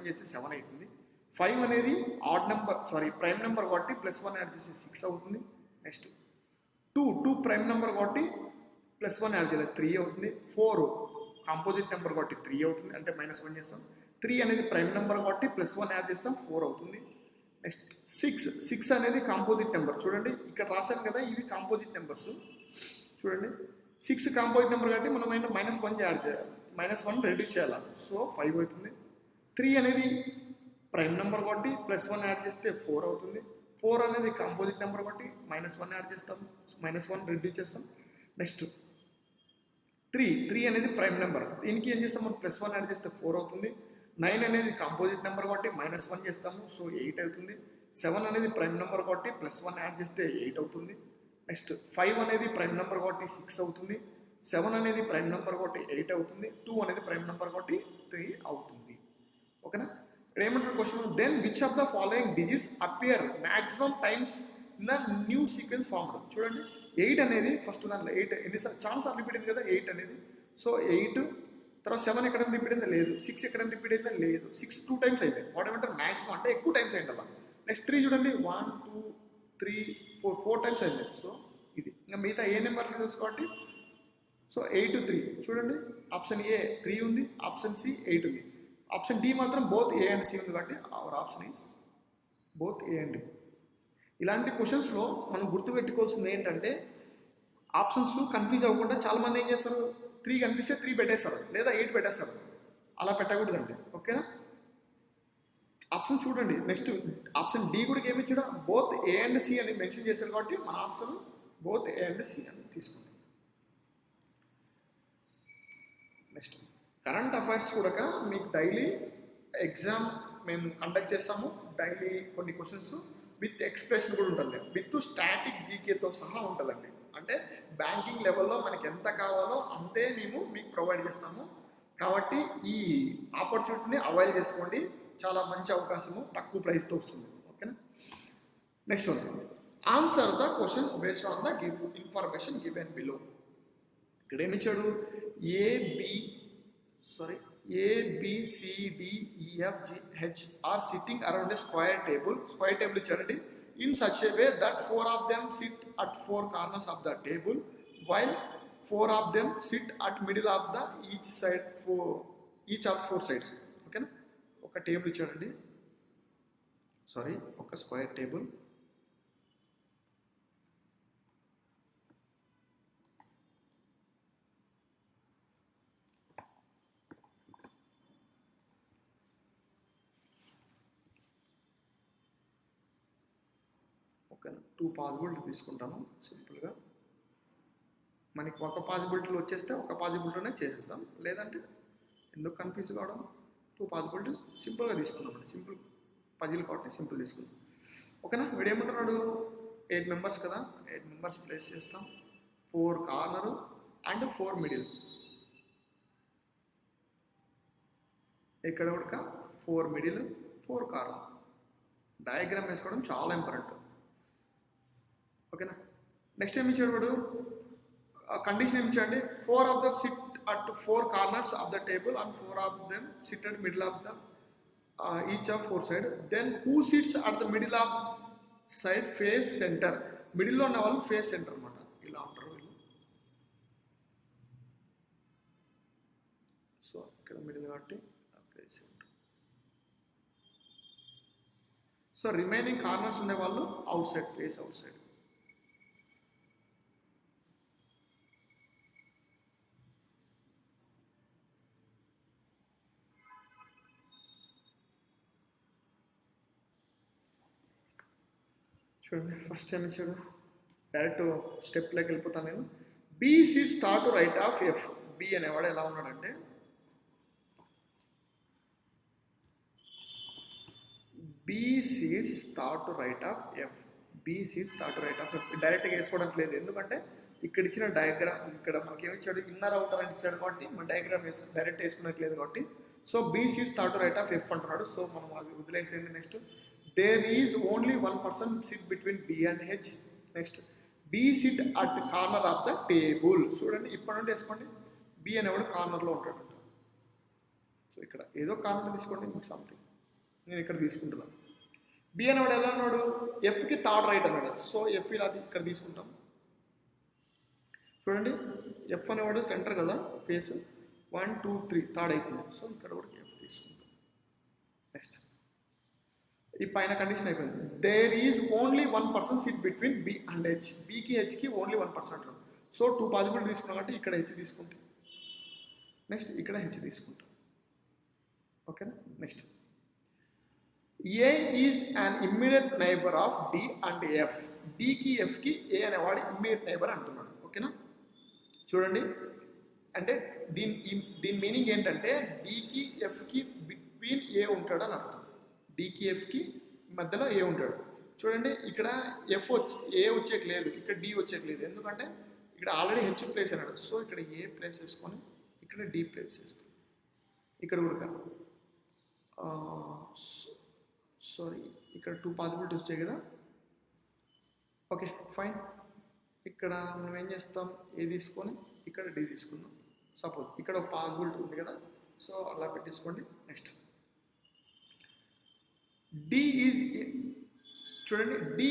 చేసి 7 అవుతుంది. 5 అనేది ఆడ్ నెంబర్, ప్రైమ్ నెంబర్ కాబట్టి +1 యాడ్ చేసి 6 అవుతుంది. నెక్స్ట్ 2 ప్రైమ్ నెంబర్ కాబట్టి +1 యాడ్ చేయాలి 3 అవుతుంది. 4 కాంపోజిట్ నెంబర్ కాబట్టి 3 అవుతుంది, అంటే -1 చేస్తాం. 3 అనేది ప్రైమ్ నెంబర్ కాబట్టి +1 యాడ్ చేస్తాం, 4 అవుతుంది. నెక్స్ట్ 6 అనేది కాంపోజిట్ నెంబర్. చూడండి ఇక్కడ రాశాను కదా, ఇవి కాంపోజిట్ నెంబర్స్. చూడండి 6 కాంపోజిట్ నెంబర్ కాబట్టి మనం -1 యాడ్ చేయాలి, -1 రెడ్యూస్ చేయాలి, సో 5 అవుతుంది. 3 అనేది ప్రైమ్ నెంబర్ కాబట్టి +1 యాడ్ చేస్తే 4 అవుతుంది. 4 అనేది కాంపోజిట్ నెంబర్ కాబట్టి -1 యాడ్ చేస్తాం, -1 రెడ్యూస్ చేస్తాం. నెక్స్ట్ 3 అనేది ప్రైమ్ నెంబర్, దీనికి ఏం చేస్తాం మనం +1 యాడ్ చేస్తే 4 అవుతుంది. 9 అనేది కాంపోజిట్ నెంబర్ కాబట్టి -1 చేస్తాము, సో 8 అవుతుంది. 7 అనేది ప్రైమ్ నెంబర్ కాబట్టి +1 యాడ్ చేస్తే 8 అవుతుంది. నెక్స్ట్ 5 అనేది ప్రైమ్ నెంబర్ కాబట్టి 6 అవుతుంది. 7 అనేది ప్రైమ్ నెంబర్ కాబట్టి 8 అవుతుంది. 2 అనేది ప్రైమ్ నెంబర్ కాబట్టి 3 అవుతుంది. ఓకేనా? ఇక్కడ ఏమంటారు question, then which of the following digits appear maximum times in the new sequence formed. చూడండి 8 అనేది ఫస్ట్ దాంట్లో 8 ఎన్నిసార్లు ఛాన్స్ రిపీట్ అయింది కదా 8 అనేది. సో 8 తర్వాత 7 ఎక్కడైనా రిపీట్ అయిందా లేదు, 6 ఎక్కడైనా రిపీట్ అయిందా లేదు, 6 2 టైమ్స్ అయితే వాట్ ఏమంటారు మ్యాక్సిమం అంటే ఎక్కువ టైమ్స్ అయింది అలా. నెక్స్ట్ 3 చూడండి 1 2 3 4 టైమ్స్ అయింది. సో ఇది ఇంకా మిగతా ఏ నెంబర్లు చూసుకోండి. సో 8 3 చూడండి, ఆప్షన్ ఏ 3 ఉంది, ఆప్షన్ సి 8 ఉంది, ఆప్షన్ డి మాత్రం బోత్ ఏ అండ్ సి ఉంది కాబట్టి our option is both A and D. ఇలాంటి క్వశ్చన్స్లో మనం గుర్తుపెట్టుకోవాల్సింది ఏంటంటే ఆప్షన్స్ కన్ఫ్యూజ్ అవ్వకుండా చాలామంది ఏం చేస్తారు 3 కనిపిస్తే 3 పెట్టేస్తారు లేదా 8 పెట్టేస్తారు. అలా పెట్టకూడదండి. ఓకేనా? ఆప్షన్ చూడండి. నెక్స్ట్ ఆప్షన్ డి కూడా ఏమి ఇచ్చాడు, బోత్ ఏ అండ్ సి అని మెన్షన్ చేశాడు కాబట్టి మన option both A and C అని తీసుకుంటాం. నెక్స్ట్ కరెంట్ అఫైర్స్ కూడా మీకు డైలీ ఎగ్జామ్ మేము కండక్ట్ చేస్తాము. డైలీ కొన్ని క్వశ్చన్స్ విత్ ఎక్స్ప్రెషన్ కూడా ఉంటుంది, విత్ స్టాటిక్ జీకేతో సహా ఉంటుందండి. అంటే బ్యాంకింగ్ లెవెల్లో మనకి ఎంత కావాలో అంతే మేము మీకు ప్రొవైడ్ చేస్తాము. కాబట్టి ఈ ఆపర్చునిటీని అవైల్ చేసుకోండి, చాలా మంచి అవకాశము, తక్కువ ప్రైస్తో వస్తుంది. ఓకేనా? Next one, answer the questions based on the information given below. ఇక్కడ ఏమి ఇచ్చాడు, ABCDEFGH are sitting around a square table. Square table ఇచ్చాడండి. In such a way that 4 of them sit at 4 corners of the table, while 4 of them sit at middle of the each of 4 sides. ఓకేనా? ఒక table ఇచ్చాడండి, ఒక square table. ఓకేనా? 2 possibility తీసుకుంటాను సింపుల్గా. మనకి ఒక పాసిబిలిటీలో వచ్చేస్తే ఒక పాసిబిలిటీనే చేసేస్తాం, లేదంటే ఎందుకు కన్ఫ్యూజ్ కావడం. 2 పాసిబిలిటీస్ సింపుల్గా తీసుకుందామండి. సింపుల్ పజిల్ కాబట్టి సింపుల్ తీసుకుందాం. ఓకేనా? వీడు ఏమంటున్నాడు, 8 మెంబర్స్ కదా, 8 మెంబర్స్ ప్లేస్ చేస్తాం, 4 కార్నరు అండ్ 4 మిడిల్. ఇక్కడ కూడా 4 మిడిల్ 4 కార్నర్. డయాగ్రామ్ వేసుకోవడం చాలా ఇంపార్టెంట్. ఓకేనా? నెక్స్ట్ ఏమి ఇచ్చాడు వాడు, కండిషన్ ఏమి ఇచ్చాడండి, 4 of them sit at 4 corners of the table and 4 of them sit at middle of the each of 4 side. Then who sits at the middle of side face center. మిడిల్లో ఉన్న వాళ్ళు face centre అనమాట, ఇలా ఉంటారు వీళ్ళు. So ఇక్కడ middle కాబట్టి face centre. So remaining corners ఉండే వాళ్ళు outside, face outside. చూడండి ఫస్ట్ ఏమి ఇచ్చాడు, డైరెక్ట్ స్టెప్లోకి వెళ్ళిపోతాను నేను. బి సీట్స్ థాట్ to right of F. B అనేవాడు ఎలా ఉన్నాడంటే, బి సీట్స్ థాట్ to right of F. B sits థాట్ టు రైట్ ఆఫ్ ఎఫ్ డైరెక్ట్గా వేసుకోవడానికి లేదు, ఎందుకంటే ఇక్కడ ఇచ్చిన డయాగ్రామ్ ఇక్కడ మనకి ఏమి ఇచ్చాడు, ఇన్నర్ అవుటర్ అని ఇచ్చాడు కాబట్టి మన డయాగ్రామ్ డైరెక్ట్ వేసుకోవడానికి లేదు కాబట్టి. సో బి సీట్స్ థాట్ టు రైట్ ఆఫ్ ఎఫ్ అంటున్నాడు. సో మనం అది వదిలేసేయండి. Next, there is only one person sit between B and H. Next, B sit at corner of the table. చూడండి ఇప్పటి నుండి వేసుకోండి, B అనేవాడు కార్నర్లో ఉంటాడంట. సో ఇక్కడ ఏదో కార్నర్ తీసుకోండి, మీకు సంథింగ్ నేను ఇక్కడ తీసుకుంటున్నాను. B అనేవాడు ఎలా అన్నాడు, Fకి థర్డ్ రైట్ అన్నాడు. సో F ఇలా ఇక్కడ తీసుకుంటాం. చూడండి F అనేవాడు సెంటర్ కదా, ఫేస్ 1 2 3 థర్డ్ అయిపోయింది. సో ఇక్కడ కూడా F తీసుకుంటాం. నెక్స్ట్ ఈ పైన కండిషన్ అయిపోయింది. There is only 1 person sit between B and H. బీకి హెచ్కి ఓన్లీ 1% అంటారు. సో 2 పాసిబిలిటీ తీసుకున్నాం కాబట్టి ఇక్కడ హెచ్ తీసుకుంటాం, నెక్స్ట్ ఇక్కడ హెచ్ తీసుకుంటాం. ఓకేనా. Next A is an immediate neighbour of D and F. డికి ఎఫ్కి ఏ అనేవాడు ఇమ్మీడియట్ నైబర్ అంటున్నాడు. ఓకేనా. చూడండి, అంటే దీని మీనింగ్ ఏంటంటే డికి ఎఫ్కి బిట్వీన్ ఏ ఉంటాడు అని అర్థం. డికి ఎఫ్కి మధ్యలో ఏ ఉంటాడు. చూడండి, ఇక్కడ ఏ వచ్చేకి లేదు, ఇక్కడ డి వచ్చేకి లేదు. ఎందుకంటే ఇక్కడ ఆల్రెడీ హెచ్ ప్లేస్ అన్నాడు. సో ఇక్కడ ఏ ప్లేస్ చేసుకొని ఇక్కడ డి ప్లేస్ చేస్తాం. ఇక్కడ కూడా సారీ, ఇక్కడ 2 పాసిబిలిటీస్ వచ్చాయి కదా. Okay fine. ఇక్కడ మనం ఏం చేస్తాం, ఏ తీసుకొని ఇక్కడ డి తీసుకుందాం. సపోజ్ ఇక్కడ ఒక పాసిబిలిటీ ఉంది కదా, సో అలా పెట్టేసుకోండి. నెక్స్ట్ డి ఈజ్, చూడండి, D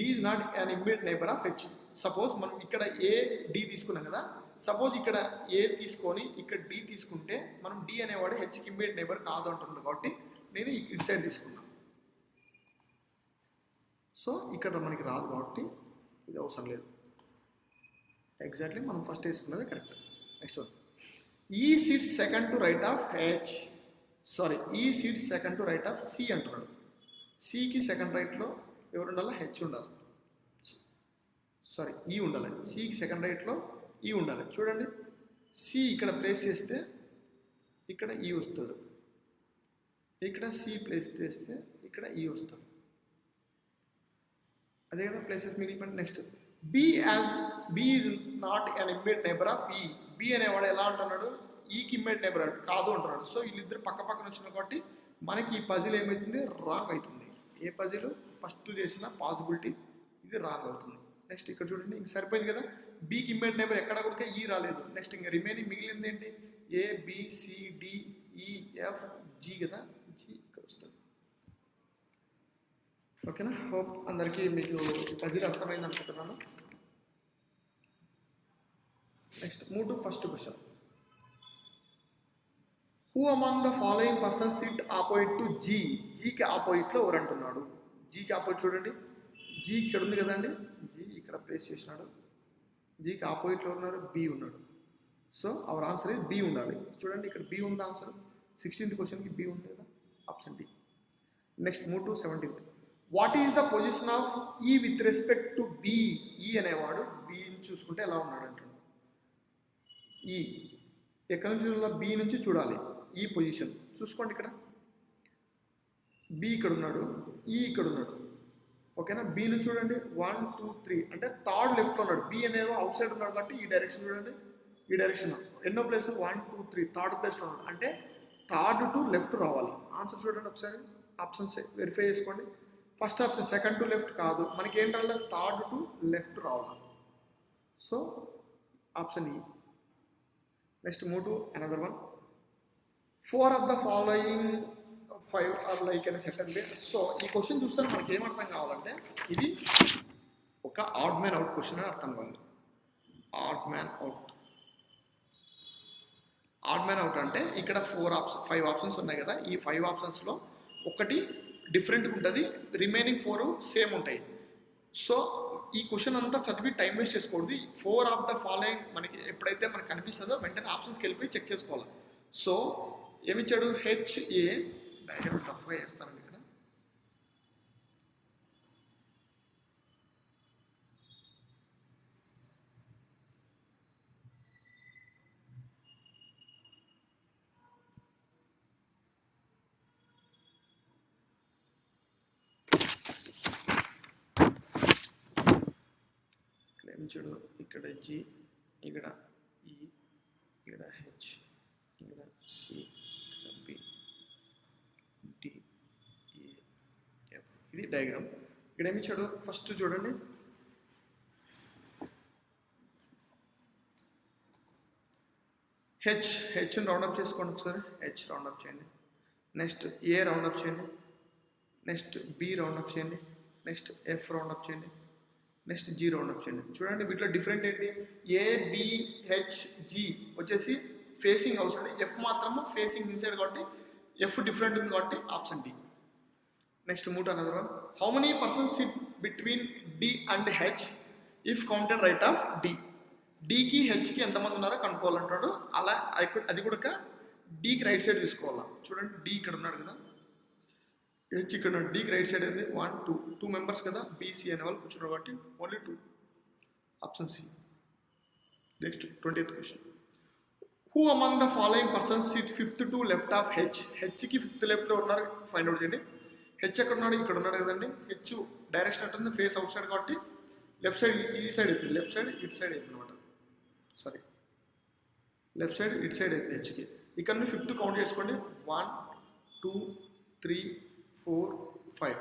is not an immediate neighbour of H. Suppose మనం ఇక్కడ ఏ డి తీసుకున్నాం కదా, సపోజ్ ఇక్కడ ఏ తీసుకొని ఇక్కడ డి తీసుకుంటే మనం డి అనేవాడు హెచ్కి ఇమ్మీడియట్ నైబర్ కాదు అంటున్నాడు. కాబట్టి నేను ఇటు సైడ్ తీసుకున్నాను. సో ఇక్కడ మనకి రాదు కాబట్టి ఇది అవసరం లేదు. ఎగ్జాక్ట్లీ మనం ఫస్ట్ వేసుకున్నది correct. Next one, E sits second to right of H, sorry, E sits second to right of C అంటున్నాడు. సికి సెకండ్ రైట్లో ఎవరు ఉండాలి, హెచ్ ఉండాలి. సారీ, ఈ ఉండాలి. సికి సెకండ్ రైట్లో ఈ ఉండాలి. చూడండి, సి ఇక్కడ ప్లేస్ చేస్తే ఇక్కడ ఈ వస్తాడు, ఇక్కడ సి ప్లేస్ చేస్తే ఇక్కడ ఈ వస్తాడు. అదే కదా ప్లేసెస్ మిగిలిపోయింది. Next B is not an immediate neighbour of E. B అనేవాడు ఎలా అంటున్నాడు, ఈకి ఇమ్మీడియట్ నైబర్ కాదు అంటున్నాడు. సో వీళ్ళిద్దరు పక్క పక్కన వచ్చిన కాబట్టి మనకి ఈ పజిల్ ఏమవుతుంది, రాంగ్ అవుతుంది. ఏ పజిల్ ఫస్ట్ చేసిన పాసిబిలిటీ ఇది రాంగ్ అవుతుంది. నెక్స్ట్ ఇక్కడ చూడండి, ఇంక సరిపోయింది కదా. బీకి ఇమ్మీడియట్ నైబర్ ఎక్కడ కూడా ఈ రాలేదు. నెక్స్ట్ ఇంకా రిమైనింగ్ మిగిలింది ఏంటి, A B C D E F G కదా, జి ఇక్కడ వస్తుంది. ఓకేనా. హోప్ అందరికీ మీకు పజిల్ అర్థమైంది అనుకుంటున్నాను. Next move to first question. Who among the following person sit opposite to G. జీకి ఆపోజిట్లో ఎవరు అంటున్నాడు. జీకి ఆపోజిట్ చూడండి, జీ ఇక్కడ ఉంది కదండి, జీ ఇక్కడ ప్లేస్ చేసినాడు. జీకి ఆపోజిట్లో ఉన్నారు, బి ఉన్నాడు. So our answer is B ఉండాలి. చూడండి, ఇక్కడ బి ఉంది ఆన్సర్. 16th క్వశ్చన్కి బి ఉంది కదా, option D. Next move to 17th. What is the position of E with respect to B. E అనేవాడు బిని చూసుకుంటే ఎలా ఉన్నాడు అంటున్నాడు. ఈ ఎక్కడి నుంచి చూడాలి, బి నుంచి చూడాలి. ఈ పొజిషన్ చూసుకోండి, ఇక్కడ బి ఇక్కడ ఉన్నాడు, ఈ ఇక్కడ ఉన్నాడు. ఓకేనా. బి నుంచి చూడండి, 1 2 3 అంటే థర్డ్ లెఫ్ట్లో ఉన్నాడు. బి అనేది అవుట్ సైడ్ ఉన్నాడు కాబట్టి ఈ డైరెక్షన్ చూడండి, ఈ డైరెక్షన్ ఎన్నో ప్లేస్ 1 2 3 థర్డ్ ప్లేస్లో ఉన్నాడు. అంటే థర్డ్ టు లెఫ్ట్ రావాలి. ఆన్సర్ చూడండి ఒకసారి, ఆప్షన్స్ వెరిఫై చేసుకోండి. First option second to left కాదు, మనకి ఏంటంటే థర్డ్ టు లెఫ్ట్ రావాలి. So option E. Next move to another one. 4 of the following 5 are like అనే సెకండ్ వే. సో ఈ క్వశ్చన్ చూస్తే మనకి ఏమర్థం కావాలంటే ఇది ఒక ఆడ్ మ్యాన్ అవుట్ క్వశ్చన్ అని అర్థం కావాలి. Odd man out. Odd man out అంటే ఇక్కడ 5 ఆప్షన్స్ ఉన్నాయి కదా, ఈ 5 ఆప్షన్స్లో ఒకటి డిఫరెంట్ ఉంటుంది, రిమైనింగ్ 4 సేమ్ ఉంటాయి. సో ఈ క్వశ్చన్ అంతా చదివి టైం వేస్ట్ చేసుకోకూడదు. 4 ఆఫ్ ద ఫాలోయింగ్ మనకి ఎప్పుడైతే మనకు కనిపిస్తుందో వెంటనే ఆప్షన్స్కి వెళ్ళిపోయి చెక్ చేసుకోవాలి. సో ఏమిచ్చాడు, హెచ్ఏ డైరెక్ట్ రఫ్గా వేస్తానండి ఇక్కడ. ఏమిచ్చాడు, ఇక్కడ జి, ఇక్కడ ఈ, ఇక్కడ హెచ్, ఇక్కడ సి, ఇక్కడ బి, డి, ఏ, ఎఫ్. ఇది డయాగ్రామ్. ఇక్కడ ఏమి ఇచ్చాడు, ఫస్ట్ చూడండి, హెచ్ని రౌండప్ చేసుకోండి ఒకసారి. హెచ్ రౌండప్ చేయండి. నెక్స్ట్ ఏ రౌండప్ చేయండి. నెక్స్ట్ బి రౌండప్ చేయండి. నెక్స్ట్ ఎఫ్ రౌండప్ చేయండి. నెక్స్ట్ జీ రౌండప్ చేయండి. చూడండి వీటిలో డిఫరెంట్ ఏంటి, ఏ బి హెచ్ జీ వచ్చేసి ఫేసింగ్ అవుతుంది, ఎఫ్ మాత్రము ఫేసింగ్ ఇన్సైడ్ కాబట్టి ఎఫ్ డిఫరెంట్ ఉంది కాబట్టి option D. Next move to another one. How many persons sit between D and H if counted right of D. డికి హెచ్కి ఎంతమంది ఉన్నారో కనుక్కోవాలంటాడు. అలా అది కూడా డీకి రైట్ సైడ్ తీసుకోవాలా. చూడండి డి ఇక్కడ ఉన్నాడు కదా, హెచ్ ఇక్కడ ఉన్నాడు, డీకి రైట్ సైడ్ అనేది 1 2 మెంబర్స్ కదా, బీసీ అనే వాళ్ళు కూర్చున్నారు కాబట్టి only 2, option C. Next 20th question. Who among the following persons sit 5th to left of H. హెచ్కి 5th లెఫ్ట్లో ఉన్నారు, ఫైండ్ అవుట్ చేయండి. హెచ్ ఎక్కడ ఉన్నాడు, ఇక్కడ ఉన్నాడు కదండి. హెచ్ డైరెక్షన్ ఉంటుంది, ఫేస్ అవుట్ సైడ్ కాబట్టి లెఫ్ట్ సైడ్ ఈ సైడ్ అయిపోయింది, లెఫ్ట్ సైడ్ ఇటు సైడ్ అయిపోయింది అనమాట. సారీ, లెఫ్ట్ సైడ్ ఇటు సైడ్ అయిపోయింది హెచ్కి. ఇక్కడ నుండి 5th కౌంట్ చేసుకోండి, 1 2 3 4 5.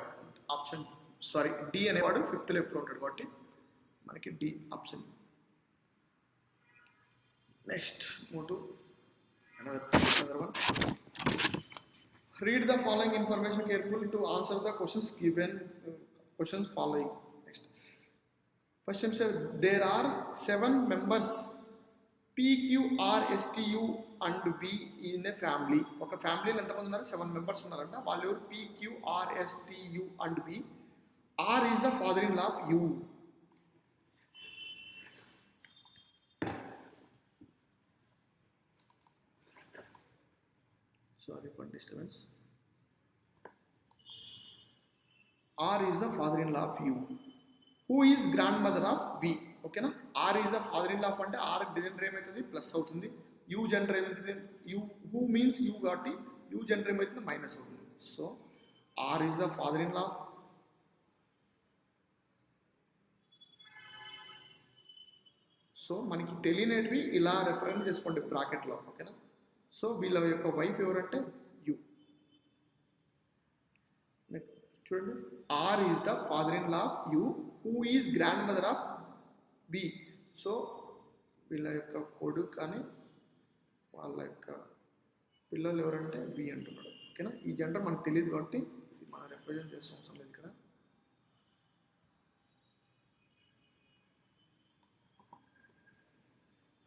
ఆప్షన్ సారీ డి అనేవాడు 5th లెఫ్ట్లో ఉంటాడు కాబట్టి మనకి D option. Next move to another one. Read the following information carefully to answer the questions given. Questions following. Next. First time said there are 7 members P, Q, R, S, T, U and V in a family. ఒక ఫ్యామిలీలో ఎంతమంది ఉన్నారు, 7 members ఉన్నారంట. వాళ్ళు ఎవరు, P, Q, R, S, T, U and V. R is the father-in-law of U. Sorry for disturbance. R is the father-in-law of U. Who is grandmother of V? ఓకేనా. R is the father-in-law of అంటే R gender ఏమవుతుంది, plus అవుతుంది. U gender ఏమవుతుంది, U who means U కాబట్టి U gender ఏమవుతుంది, minus అవుతుంది. So R is the father-in-law of. So మనకి తెలియనివి ఇలా రెఫరెన్స్ చేసుకోండి బ్రాకెట్లో, ఓకేనా. సో వీళ్ళ యొక్క వైఫ్ ఎవరంటే యు. చూడండి, R is the father-in-law of U, who is grandmother of B. So వీళ్ళ యొక్క కొడుకు కానీ వాళ్ళ యొక్క పిల్లలు ఎవరంటే బి అంటున్నాడు, ఓకేనా. ఈ జెండర్ మనకు తెలియదు కాబట్టి ఇది మనం రిప్రజెంట్ చేసిన అవసరం లేదు ఇక్కడ.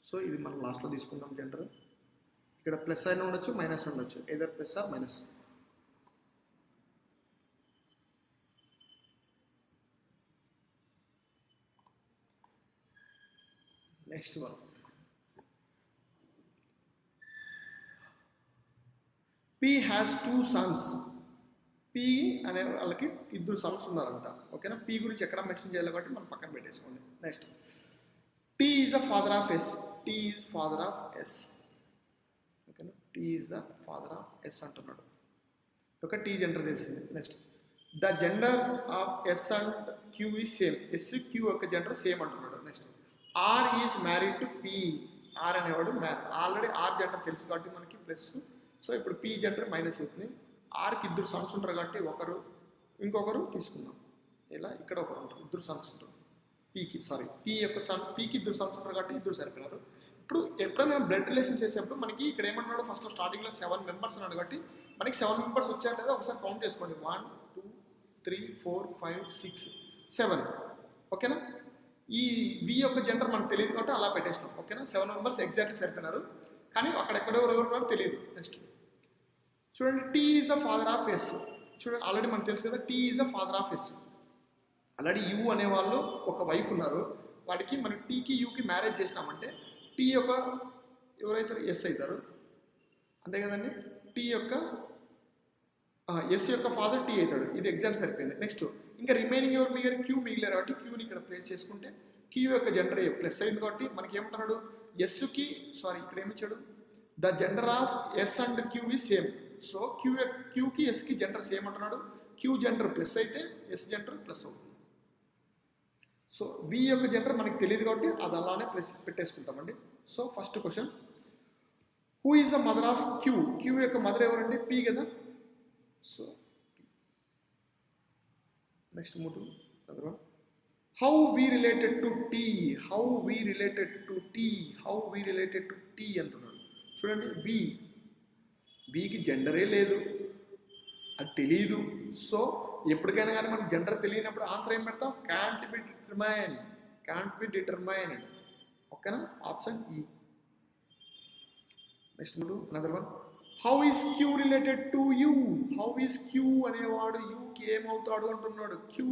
సో ఇది మనం లాస్ట్లో తీసుకుందాం జెండర్. ఇక్కడ ప్లస్ అయినా ఉండొచ్చు, మైనస్ ఉండొచ్చు, either plus or minus. Next one, P has 2 sons. P అనే వాళ్ళకి 2 సన్స్ ఉన్నారంట, ఓకేనా. P గురించి ఎక్కడ మెన్షన్ చేయాలి కాబట్టి మనం పక్కన పెట్టేసుకోండి. Next, T is the father of S. T is father of S. ఓకేనా, T is the father of S అంటున్నాడు. ఒక T జెండర్ తెలిసింది. Next, the gender of S and Q is same. S Q యొక్క gender same అంటున్నాడు. Next, R is married to P. R అనేవాడు already R gender తెలుసు కాబట్టి మనకి plus. So ఇప్పుడు P జెండర్ మైనస్ అవుతుంది. Rకి 2 సన్స్ ఉంటారు కాబట్టి ఒకరు ఇంకొకరు తీసుకుందాం. ఇలా ఇక్కడ ఒకరు ఉంటారు, 2 సన్స్ ఉంటారు Pకి. సారీ, P యొక్క సన్, Pకి 2 సన్స్ ఉంటారు కాబట్టి 2 సరిపోయినారు. ఇప్పుడు ఎప్పుడైనా బ్లడ్ రిలేషన్ చేసేప్పుడు మనకి ఇక్కడ ఏమన్నాడు, ఫస్ట్లో స్టార్టింగ్లో 7 మెంబర్స్ అన్నాడు కాబట్టి మనకి 7 మెంబర్స్ వచ్చారు లేదా ఒకసారి కౌంట్ చేసుకోండి. 1 2 3 4 5 6 7, ఓకేనా. ఈ V యొక్క జెండర్ మనకు తెలియదు కాబట్టి అలా పెట్టేసినాం, ఓకేనా. 7 మెంబర్స్ ఎగ్జాక్ట్లీ సరిపోయినారు కానీ అక్కడెక్కడో ఎవరు తెలియదు. నెక్స్ట్ చూడండి, T is the father of S. చూడండి, ఆల్రెడీ మనకు తెలుసు కదా, T is the father of S. Already U అనేవాళ్ళు ఒక వైఫ్ ఉన్నారు, వాడికి మనకి టీకి యూకి మ్యారేజ్ చేసినామంటే టీ యొక్క ఎవరైతే ఎస్ అవుతారు, అంతే కదండి. టీ యొక్క ఎస్ యొక్క ఫాదర్ టీ అవుతాడు, ఇది ఎగ్జాక్ట్ సరిపోయింది. నెక్స్ట్ ఇంకా రిమైనింగ్ ఎవరు మిగిలిన క్యూ మిగిలారు కాబట్టి క్యూని ఇక్కడ ప్లేస్ చేసుకుంటే క్యూ యొక్క జెండర్ ప్లస్ అయింది కాబట్టి మనకి ఏమంటున్నాడు, ఎస్కి సారీ ఇక్కడ ఏమిచ్చాడు, the gender of S and Q is same. So క్యూకి ఎస్కి జెండర్ సేమ్ అంటున్నాడు. క్యూ జెండర్ ప్లస్ అయితే ఎస్ జెండర్ ప్లస్ అవుతుంది. సో వి యొక్క జెండర్ మనకి తెలియదు కాబట్టి అది అలానే ప్లస్ పెట్టేసుకుంటామండి. So first question, who is the mother of Q. Q యొక్క మదర్ ఎవరండి, పీ కదా. సో నెక్స్ట్ మూడు, how V related to T. How V related to T. How V related to tea అంటున్నాడు. చూడండి, వికి జెండరే లేదు, అది తెలియదు. సో ఎప్పటికైనా కానీ మనకు జెండర్ తెలియనప్పుడు ఆన్సర్ ఏం పెడతాం, క్యాంట్ బి డిటర్మైన్డ్, ఓకేనా. Option E. Next another one, how is Q related to U. How is Q అనేవాడు యూకి ఏమవుతాడు అంటున్నాడు, క్యూ.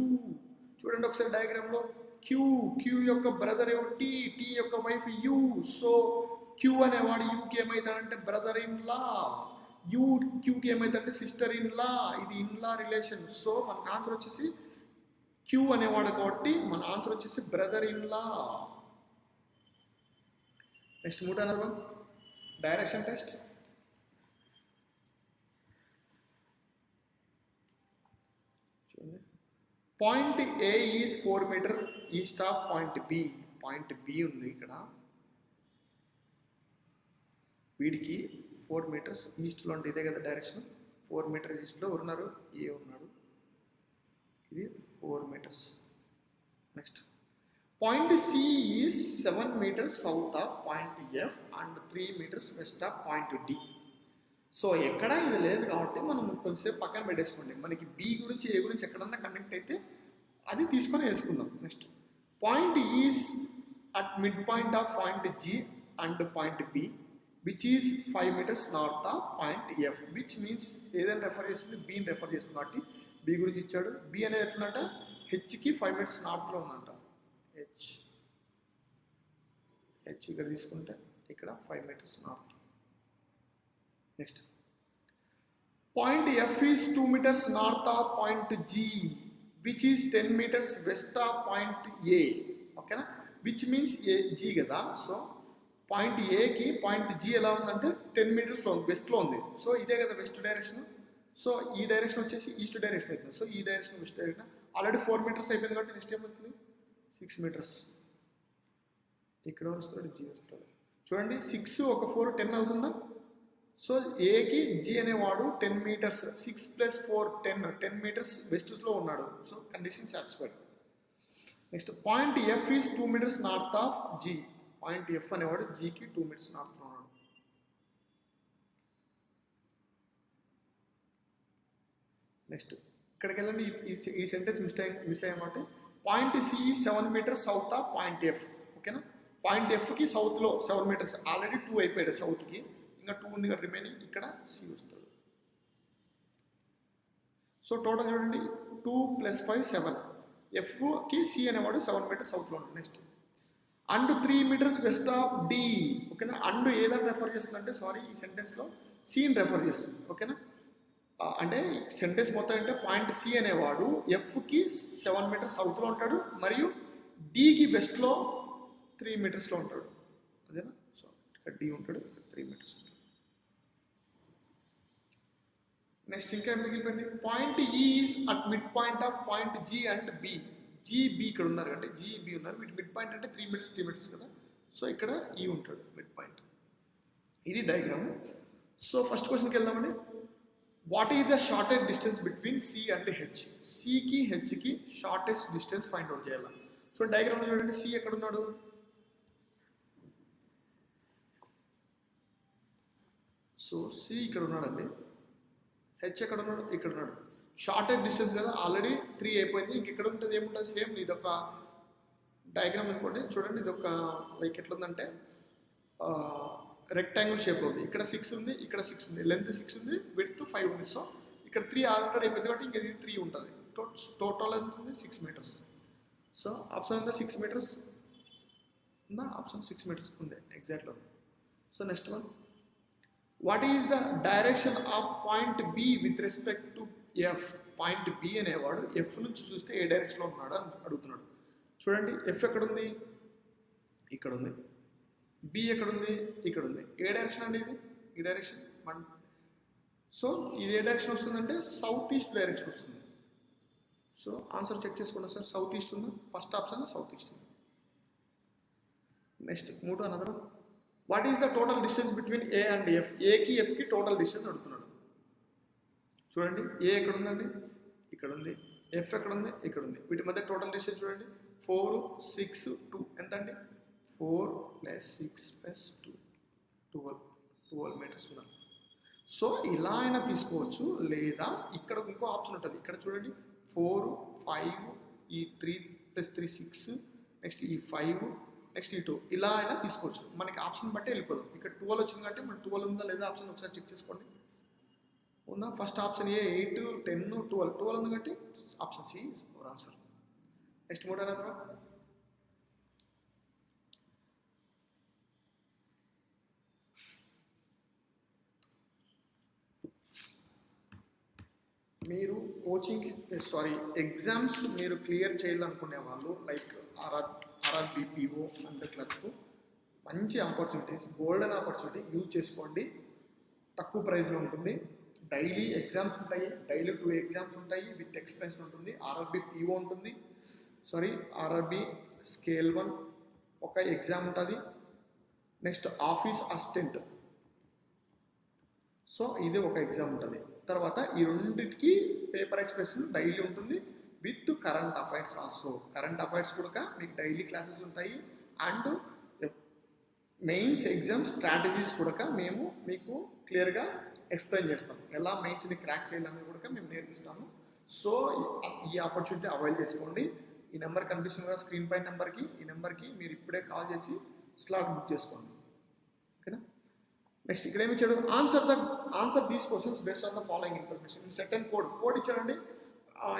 చూడండి ఒకసారి డయాగ్రామ్లో, క్యూ యొక్క బ్రదర్ ఎవరు, టీ యొక్క వైఫ్ యూ. సో క్యూ అనేవాడు యూకి ఏమవుతాడంటే బ్రదర్ ఇన్ లా, యూ క్యూకి ఏమవుతాడంటే సిస్టర్ ఇన్ లా, ఇది ఇన్ లా రిలేషన్. సో మనకు ఆన్సర్ వచ్చేసి క్యూ అనేవాడు కాబట్టి మన ఆన్సర్ వచ్చేసి బ్రదర్ ఇన్ లా. నెక్స్ట్ మూడు another direction test. Point A is 4 meter east of point B. Point B ఉంది ఇక్కడ, వీడికి 4 మీటర్స్ ఈస్ట్లో అంటే ఇదే కదా డైరెక్షన్. 4 మీటర్స్ ఈస్ట్లో ఉన్నారు, ఏ ఉన్నాడు, ఇది 4 meters. Next point C is 7 metres south of point F and 3 meters west of point D. So ఎక్కడ ఇది లేదు కాబట్టి మనం కొంచెంసేపు పక్కన పెట్టేసుకోండి. మనకి బి గురించి ఏ గురించి ఎక్కడన్నా కనెక్ట్ అయితే అది తీసుకొని వేసుకుందాం. Next point is at mid point of point G and point B which is 5 metres north of point F, which means ఏదైనా రెఫర్ చేస్తుంది బీని రెఫర్ చేస్తుంది కాబట్టి బి గురించి ఇచ్చాడు. బి అనేది ఎట్లంట హెచ్కి 5 మీటర్స్ నార్త్లో ఉందంట. హెచ్ ఇక్కడ తీసుకుంటే ఇక్కడ 5 metres north. Next point F is 2 metres north of point G which is 10 metres west of point A. ఓకేనా, విచ్ మీన్స్ ఏ జీ కదా. సో పాయింట్ ఏకి పాయింట్ జీ ఎలా ఉందంటే 10 మీటర్స్లో ఉంది, వెస్ట్లో ఉంది. సో ఇదే కదా వెస్ట్ డైరెక్షన్. సో ఈ డైరెక్షన్ వచ్చేసి ఈస్ట్ డైరెక్షన్ అవుతుంది. సో ఈ direction west direction already 4 meters అయిపోయింది కాబట్టి నెక్స్ట్ ఏమవుతుంది 6 మీటర్స్. ఇక్కడ వస్తుంది జీ వస్తుంది. చూడండి 6 ఒక 4 10 అవుతుందా. సో ఏకి జీ అనేవాడు 10 మీటర్స్, 6 + 4 10 మీటర్స్ వెస్ట్లో ఉన్నాడు. So condition satisfied. Next point F is 2 metres north of G. Point F అనేవాడు జీకి 2 మీటర్స్ నార్త్లో ఉన్నాడు. నెక్స్ట్ ఇక్కడికి వెళ్ళండి, ఈ సెంటెన్స్ మిస్ అయ్యామంటే point C 7 metres south of point F. ఓకేనా, పాయింట్ ఎఫ్కి సౌత్లో 7 మీటర్స్, ఆల్రెడీ 2 అయిపోయాడు సౌత్కి, ఇంకా 2 ఉంది కదా రిమైనింగ్, ఇక్కడ సి వస్తుంది. సో టోటల్ చూడండి 2 + 5 7. ఎఫ్కి సి అనేవాడు 7 మీటర్స్ సౌత్లో ఉంటుంది. Next and 3 meters west of D. ఓకేనా, అండ్ ఏదని రెఫర్ చేస్తుందంటే సారీ ఈ సెంటెన్స్లో సిని రెఫర్ చేస్తుంది. ఓకేనా, అంటే సెంటెన్స్ మొత్తం అంటే పాయింట్ సి అనేవాడు ఎఫ్కి 7 మీటర్స్ సౌత్లో ఉంటాడు మరియు డికి వెస్ట్లో 3 మీటర్స్లో ఉంటాడు. అదేనా, సో ఇక్కడ డి ఉంటాడు, ఇక్కడ 3 మీటర్స్ ఉంటాడు. నెక్స్ట్ ఇంకా మిగిలిపోయింది point is at mid point of point G and B. G B ఇక్కడ ఉన్నారు అంటే జీ బి ఉన్నారు, వీటి మిడ్ పాయింట్ అంటే 3 మీటర్స్ 3 మీటర్స్ కదా. సో ఇక్కడ ఈ ఉంటాడు మిడ్ పాయింట్. ఇది డయాగ్రామ్. సో ఫస్ట్ క్వశ్చన్కి వెళ్దామండి. What is the shortest distance between C and H. సికి హెచ్కి షార్టెస్ట్ డిస్టెన్స్ ఫైండ్ అవుట్ చేయాలి. సో డయాగ్రామ్లో చూడండి, సి ఎక్కడ ఉన్నాడు, సో సి ఇక్కడ ఉన్నాడండి. హెచ్ ఎక్కడ ఉన్నాడు, ఇక్కడ ఉన్నాడు. షార్టెస్ట్ డిస్టెన్స్ కదా, ఆల్రెడీ 3 అయిపోయింది. ఇంకెక్కడ ఉంటుంది ఏముంటుంది సేమ్. ఇదొక డయాగ్రామ్ అనుకోండి, చూడండి ఇదొక లైక్ ఎట్లుందంటే రెక్టాంగిల్ షేప్లో ఉంది. ఇక్కడ 6 ఉంది, ఇక్కడ 6 ఉంది, లెంత్ 6 ఉంది, విడ్త్ 5 ఉంది. సో ఇక్కడ 3 ఆల్రెడీ అయిపోయింది కాబట్టి ఇంకా ఇది 3 ఉంటుంది. టోటల్ ఎంత ఉంది 6 మీటర్స్. సో ఆప్షన్ ఉందా 6 మీటర్స్ ఉందా, ఆప్షన్ 6 మీటర్స్ ఉంది ఎగ్జాక్ట్లో. So next one, what is the direction of point B with respect to F. Point B అనేవాడు ఎఫ్ నుంచి చూస్తే ఏ డైరెక్షన్లో ఉన్నాడు అని అడుగుతున్నాడు. చూడండి ఎఫ్ ఎక్కడుంది, ఇక్కడ ఉంది. బి ఎక్కడుంది, ఇక్కడ ఉంది. ఏ డైరెక్షన్ అండి ఇది, ఈ డైరెక్షన్. సో ఇది ఏ డైరెక్షన్ వస్తుందంటే సౌత్ ఈస్ట్ డైరెక్షన్ వస్తుంది. సో ఆన్సర్ చెక్ చేసుకోండి సార్. సౌత్ ఈస్ట్ ఉందా, ఫస్ట్ ఆప్షన్ సౌత్ ఈస్ట్ ఉంది. నెక్స్ట్ మూడు another, what is the total distance between A and F. ఏకి ఎఫ్కి టోటల్ డిస్టెన్స్ అడుగుతున్నాడు. చూడండి ఏ ఎక్కడ ఉందండి, ఇక్కడ ఉంది. ఎఫ్ ఎక్కడ ఉంది, ఇక్కడ ఉంది. వీటి మధ్య టోటల్ డిస్టెన్స్ చూడండి 4 6 2 ఎంత అండి, 4 + 6 + 2 12 మీటర్స్ ఉన్నారు. సో ఇలా అయినా తీసుకోవచ్చు, లేదా ఇక్కడ ఇంకో ఆప్షన్ ఉంటుంది. ఇక్కడ చూడండి 4 5 ఈ 3 + 3 6 నెక్స్ట్ ఈ 5 నెక్స్ట్ ఈ 2 ఇలా అయినా తీసుకోవచ్చు. మనకి ఆప్షన్ బట్టే వెళ్ళిపోదాం. ఇక్కడ 12 వచ్చింది కాబట్టి మన 12 ఉందా లేదా ఆప్షన్ ఒకసారి చెక్ చేసుకోండి. ఉందా, ఫస్ట్ ఆప్షన్ ఏ 8 10 12 ఉంది కాబట్టి option C is our answer. Next మూడో నెంబర్, మీరు ఎగ్జామ్స్ మీరు క్లియర్ చేయాలనుకునే వాళ్ళు లైక్ ఆర్ఆర్బిపిఓ అండ్ క్లర్క్ మంచి ఆపర్చునిటీస్, గోల్డెన్ ఆపర్చునిటీ యూజ్ చేసుకోండి. తక్కువ ప్రైస్లో ఉంటుంది. డైలీ ఎగ్జామ్స్ ఉంటాయి, డైలీ 2 ఎగ్జామ్స్ ఉంటాయి, విత్ ఎక్స్పెన్షన్ ఉంటుంది. ఆర్ఆర్బి పిఓ ఉంటుంది, ఆర్ఆర్బి స్కేల్ 1 ఒక ఎగ్జామ్ ఉంటుంది. నెక్స్ట్ ఆఫీస్ అసిస్టెంట్, సో ఇది ఒక ఎగ్జామ్ ఉంటుంది. తర్వాత ఈ రెండింటికి పేపర్ ఎక్స్ప్రెషన్ డైలీ ఉంటుంది with current affairs also. Current affairs కూడా మీకు డైలీ క్లాసెస్ ఉంటాయి. అండ్ మెయిన్స్ ఎగ్జామ్ స్ట్రాటజీస్ కూడా మేము మీకు క్లియర్గా ఎక్స్ప్లెయిన్ చేస్తాం. ఎలా మెయిన్స్ని క్రాక్ చేయాలనేది కూడా మేము నేర్పిస్తాము. సో ఈ ఆపర్చునిటీ అవైల్ చేసుకోండి. ఈ నెంబర్ కనిపిస్తుంది కదా స్క్రీన్ పై నెంబర్కి, ఈ నెంబర్కి మీరు ఇప్పుడే కాల్ చేసి స్లాట్ బుక్ చేసుకోండి. ఓకేనా? నెక్స్ట్ ఇక్కడ ఏమి ఇచ్చాడు, answer these questions based on the following information. Second code ఇచ్చాడండి.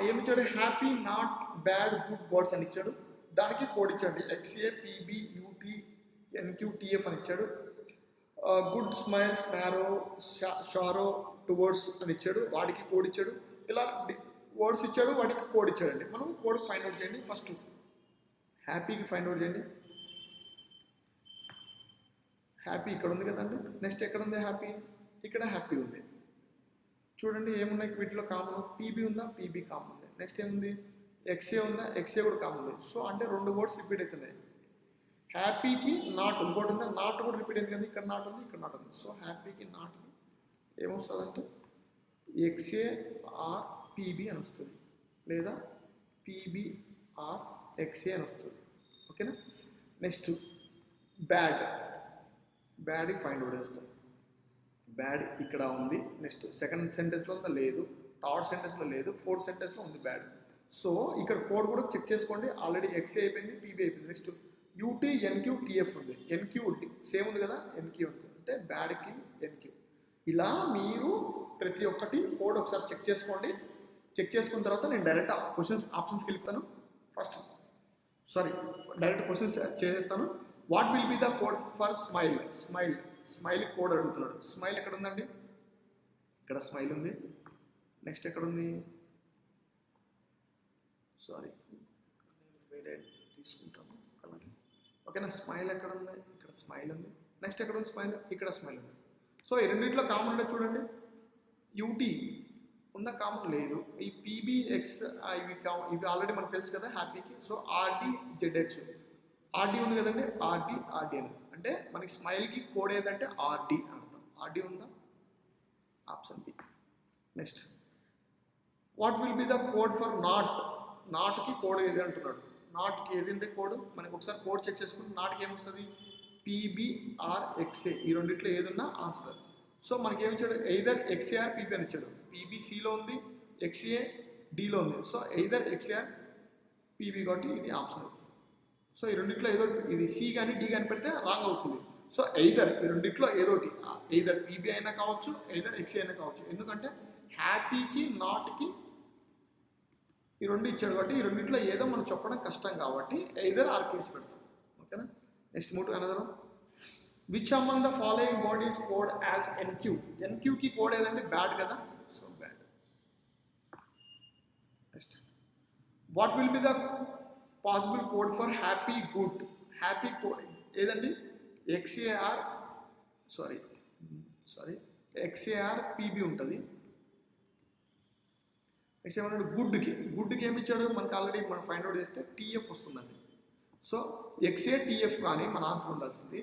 ఏమి ఇచ్చాడు, happy, not, bad, good words అని ఇచ్చాడు. దానికి కోడ్ ఇచ్చాడు XA PB UT NQ TF అని ఇచ్చాడు. Good, smile, sparrow, sorrow, towards అని ఇచ్చాడు, వాడికి కోడ్ ఇచ్చాడు. ఇలా వర్డ్స్ ఇచ్చాడు, వాడికి కోడ్ ఇచ్చాడండి. మనం కోడ్ ఫైండ్ అవుట్ చేయండి. ఫస్ట్ హ్యాపీకి ఫైండ్ అవుట్ చేయండి. హ్యాపీ ఇక్కడ ఉంది కదండి. నెక్స్ట్ ఎక్కడ ఉంది హ్యాపీ, ఇక్కడ హ్యాపీ ఉంది. చూడండి ఏమున్నాయి వీటిలో కామన్, పీబీ ఉందా, పీబీ కామన్ ఉంది. నెక్స్ట్ ఏముంది, XA ఉందా, XA కూడా కామన్ ఉంది. సో అంటే 2 వర్డ్స్ రిపీట్ అవుతున్నాయి. హ్యాపీకి నాట్ ఇంకోటి ఉందా, నాట్ కూడా రిపీట్ అయింది కదా, ఇక్కడ నాట్ ఉంది, ఇక్కడ నాట్ ఉంది. సో హ్యాపీకి నాట్కి ఏమొస్తుందంటే XA ఆర్ PB అని వస్తుంది, లేదా PB ఆర్ XA అని వస్తుంది. ఓకేనా? నెక్స్ట్ బ్యాడ్ ఫైండ్ అవుట్ చేస్తాం. బ్యాడ్ ఇక్కడ ఉంది. నెక్స్ట్ సెకండ్ సెంటెన్స్లో ఉందా, లేదు. థర్డ్ సెంటెన్స్లో లేదు. ఫోర్త్ సెంటెన్స్లో ఉంది బ్యాడ్. సో ఇక్కడ కోడ్ కూడా చెక్ చేసుకోండి. ఆల్రెడీ XA అయిపోయింది, PB అయిపోయింది. నెక్స్ట్ UT NQ TF ఉంది. NQ సేమ్ ఉంది కదా, NQ అంటే బ్యాడ్కి NQ. ఇలా మీరు ప్రతి ఒక్కటి కోడ్ ఒకసారి చెక్ చేసుకోండి. చెక్ చేసుకున్న తర్వాత నేను డైరెక్ట్ ఆప్షన్స్కి వెళ్తాను. డైరెక్ట్ క్వశ్చన్స్ చేసేస్తాను. What will be the code for smile code అడుగుతున్నాడు. స్మైల్ ఎక్కడ ఉందండి, ఇక్కడ స్మైల్ ఉంది. నెక్స్ట్ ఎక్కడ ఉంది, వేరే తీసుకుంటాము కలర్. ఓకేనా? స్మైల్ ఎక్కడ ఉంది, ఇక్కడ స్మైల్ ఉంది. నెక్స్ట్ ఎక్కడ ఉంది స్మైల్, ఇక్కడ స్మైల్ ఉంది. సో ఈ రెండింటిలో కామన్ ఉంటే చూడండి, UT ఉందా, కామన్ లేదు. ఈ PBX ఇవి ఆల్రెడీ మనకు తెలుసు కదా హ్యాపీకి. సో RD ZH, RD ఉంది కదండి, RD అని అంటే మనకి స్మైల్కి కోడ్ ఏదంటే RD అర్థం. RD ఉందా, option B. Next what will be the code for నాట్కి కోడ్ ఏది అంటున్నాడు. నాట్కి ఏది ఉంది కోడ్, మనకి ఒకసారి కోడ్ చెక్ చేసుకుంటే నాట్కి ఏమొస్తుంది, PB ఆర్ XA, ఈ రెండిట్లో ఏదున్నా ఆన్సర్. సో మనకి ఏమి ఇచ్చాడు, ఎయిదర్ XA ఆర్ PB అని ఇచ్చాడు. PB Cలో ఉంది, XA Dలో ఉంది. So either XA or PB కాబట్టి ఇది ఆప్షన్. సో ఈ రెండిట్లో ఏదో, ఇది C కానీ D కానీ పెడితే రాంగ్ అవుతుంది. సో ఎయిదర్ ఈ రెండిట్లో ఏదోటి, ఎయిదర్ PB అయినా కావచ్చు, ఎయిదర్ XA అయినా కావచ్చు. ఎందుకంటే హ్యాపీకి నాట్కి ఈ రెండు ఇచ్చాడు కాబట్టి ఈ రెండిట్లో ఏదో మనం చెప్పడం కష్టం కాబట్టి ఎయిదర్ ఆర్ కేసు పెడతాం. ఓకేనా? Next move to another. Which among the following word is code as NQ. NQకి కోడ్ ఏదంటే బ్యాడ్ కదా, so bad. Next what will be the possible code for happy, good. Happy code ఏదండి, XAR PB ఉంటుంది. Next ఏమన్నాడు, గుడ్కి ఏమి ఇచ్చాడు, మనకు ఆల్రెడీ మనం ఫైండ్ అవుట్ చేస్తే TF వస్తుందండి. సో XA TF కానీ మన ఆన్సర్ ఉండాల్సింది,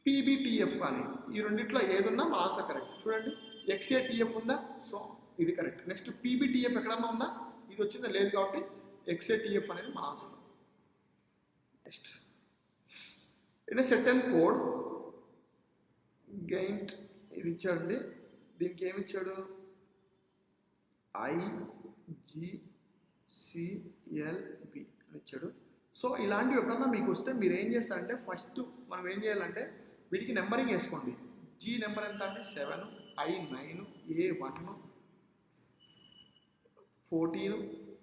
PB TF కానీ ఈ రెండిట్లో ఏదున్నా మన ఆన్సర్ కరెక్ట్. చూడండి XA TF ఉందా, సో ఇది కరెక్ట్. నెక్స్ట్ PB TF ఎక్కడన్నా ఉందా, ఇది వచ్చిందా, లేదు కాబట్టి XA TF అనేది మన answer. Next in certain code గెయింట్ ఇది ఇచ్చాడండి. దీనికి ఏమి ఇచ్చాడు, IGCLB అని ఇచ్చాడు. సో ఇలాంటివి ఎప్పుడన్నా మీకు వస్తే మీరు ఏం చేస్తారంటే ఫస్ట్ మనం ఏం చేయాలంటే వీటికి నెంబరింగ్ వేసుకోండి. G నెంబర్ ఎంత అంటే 7, I 9, A 1, 14,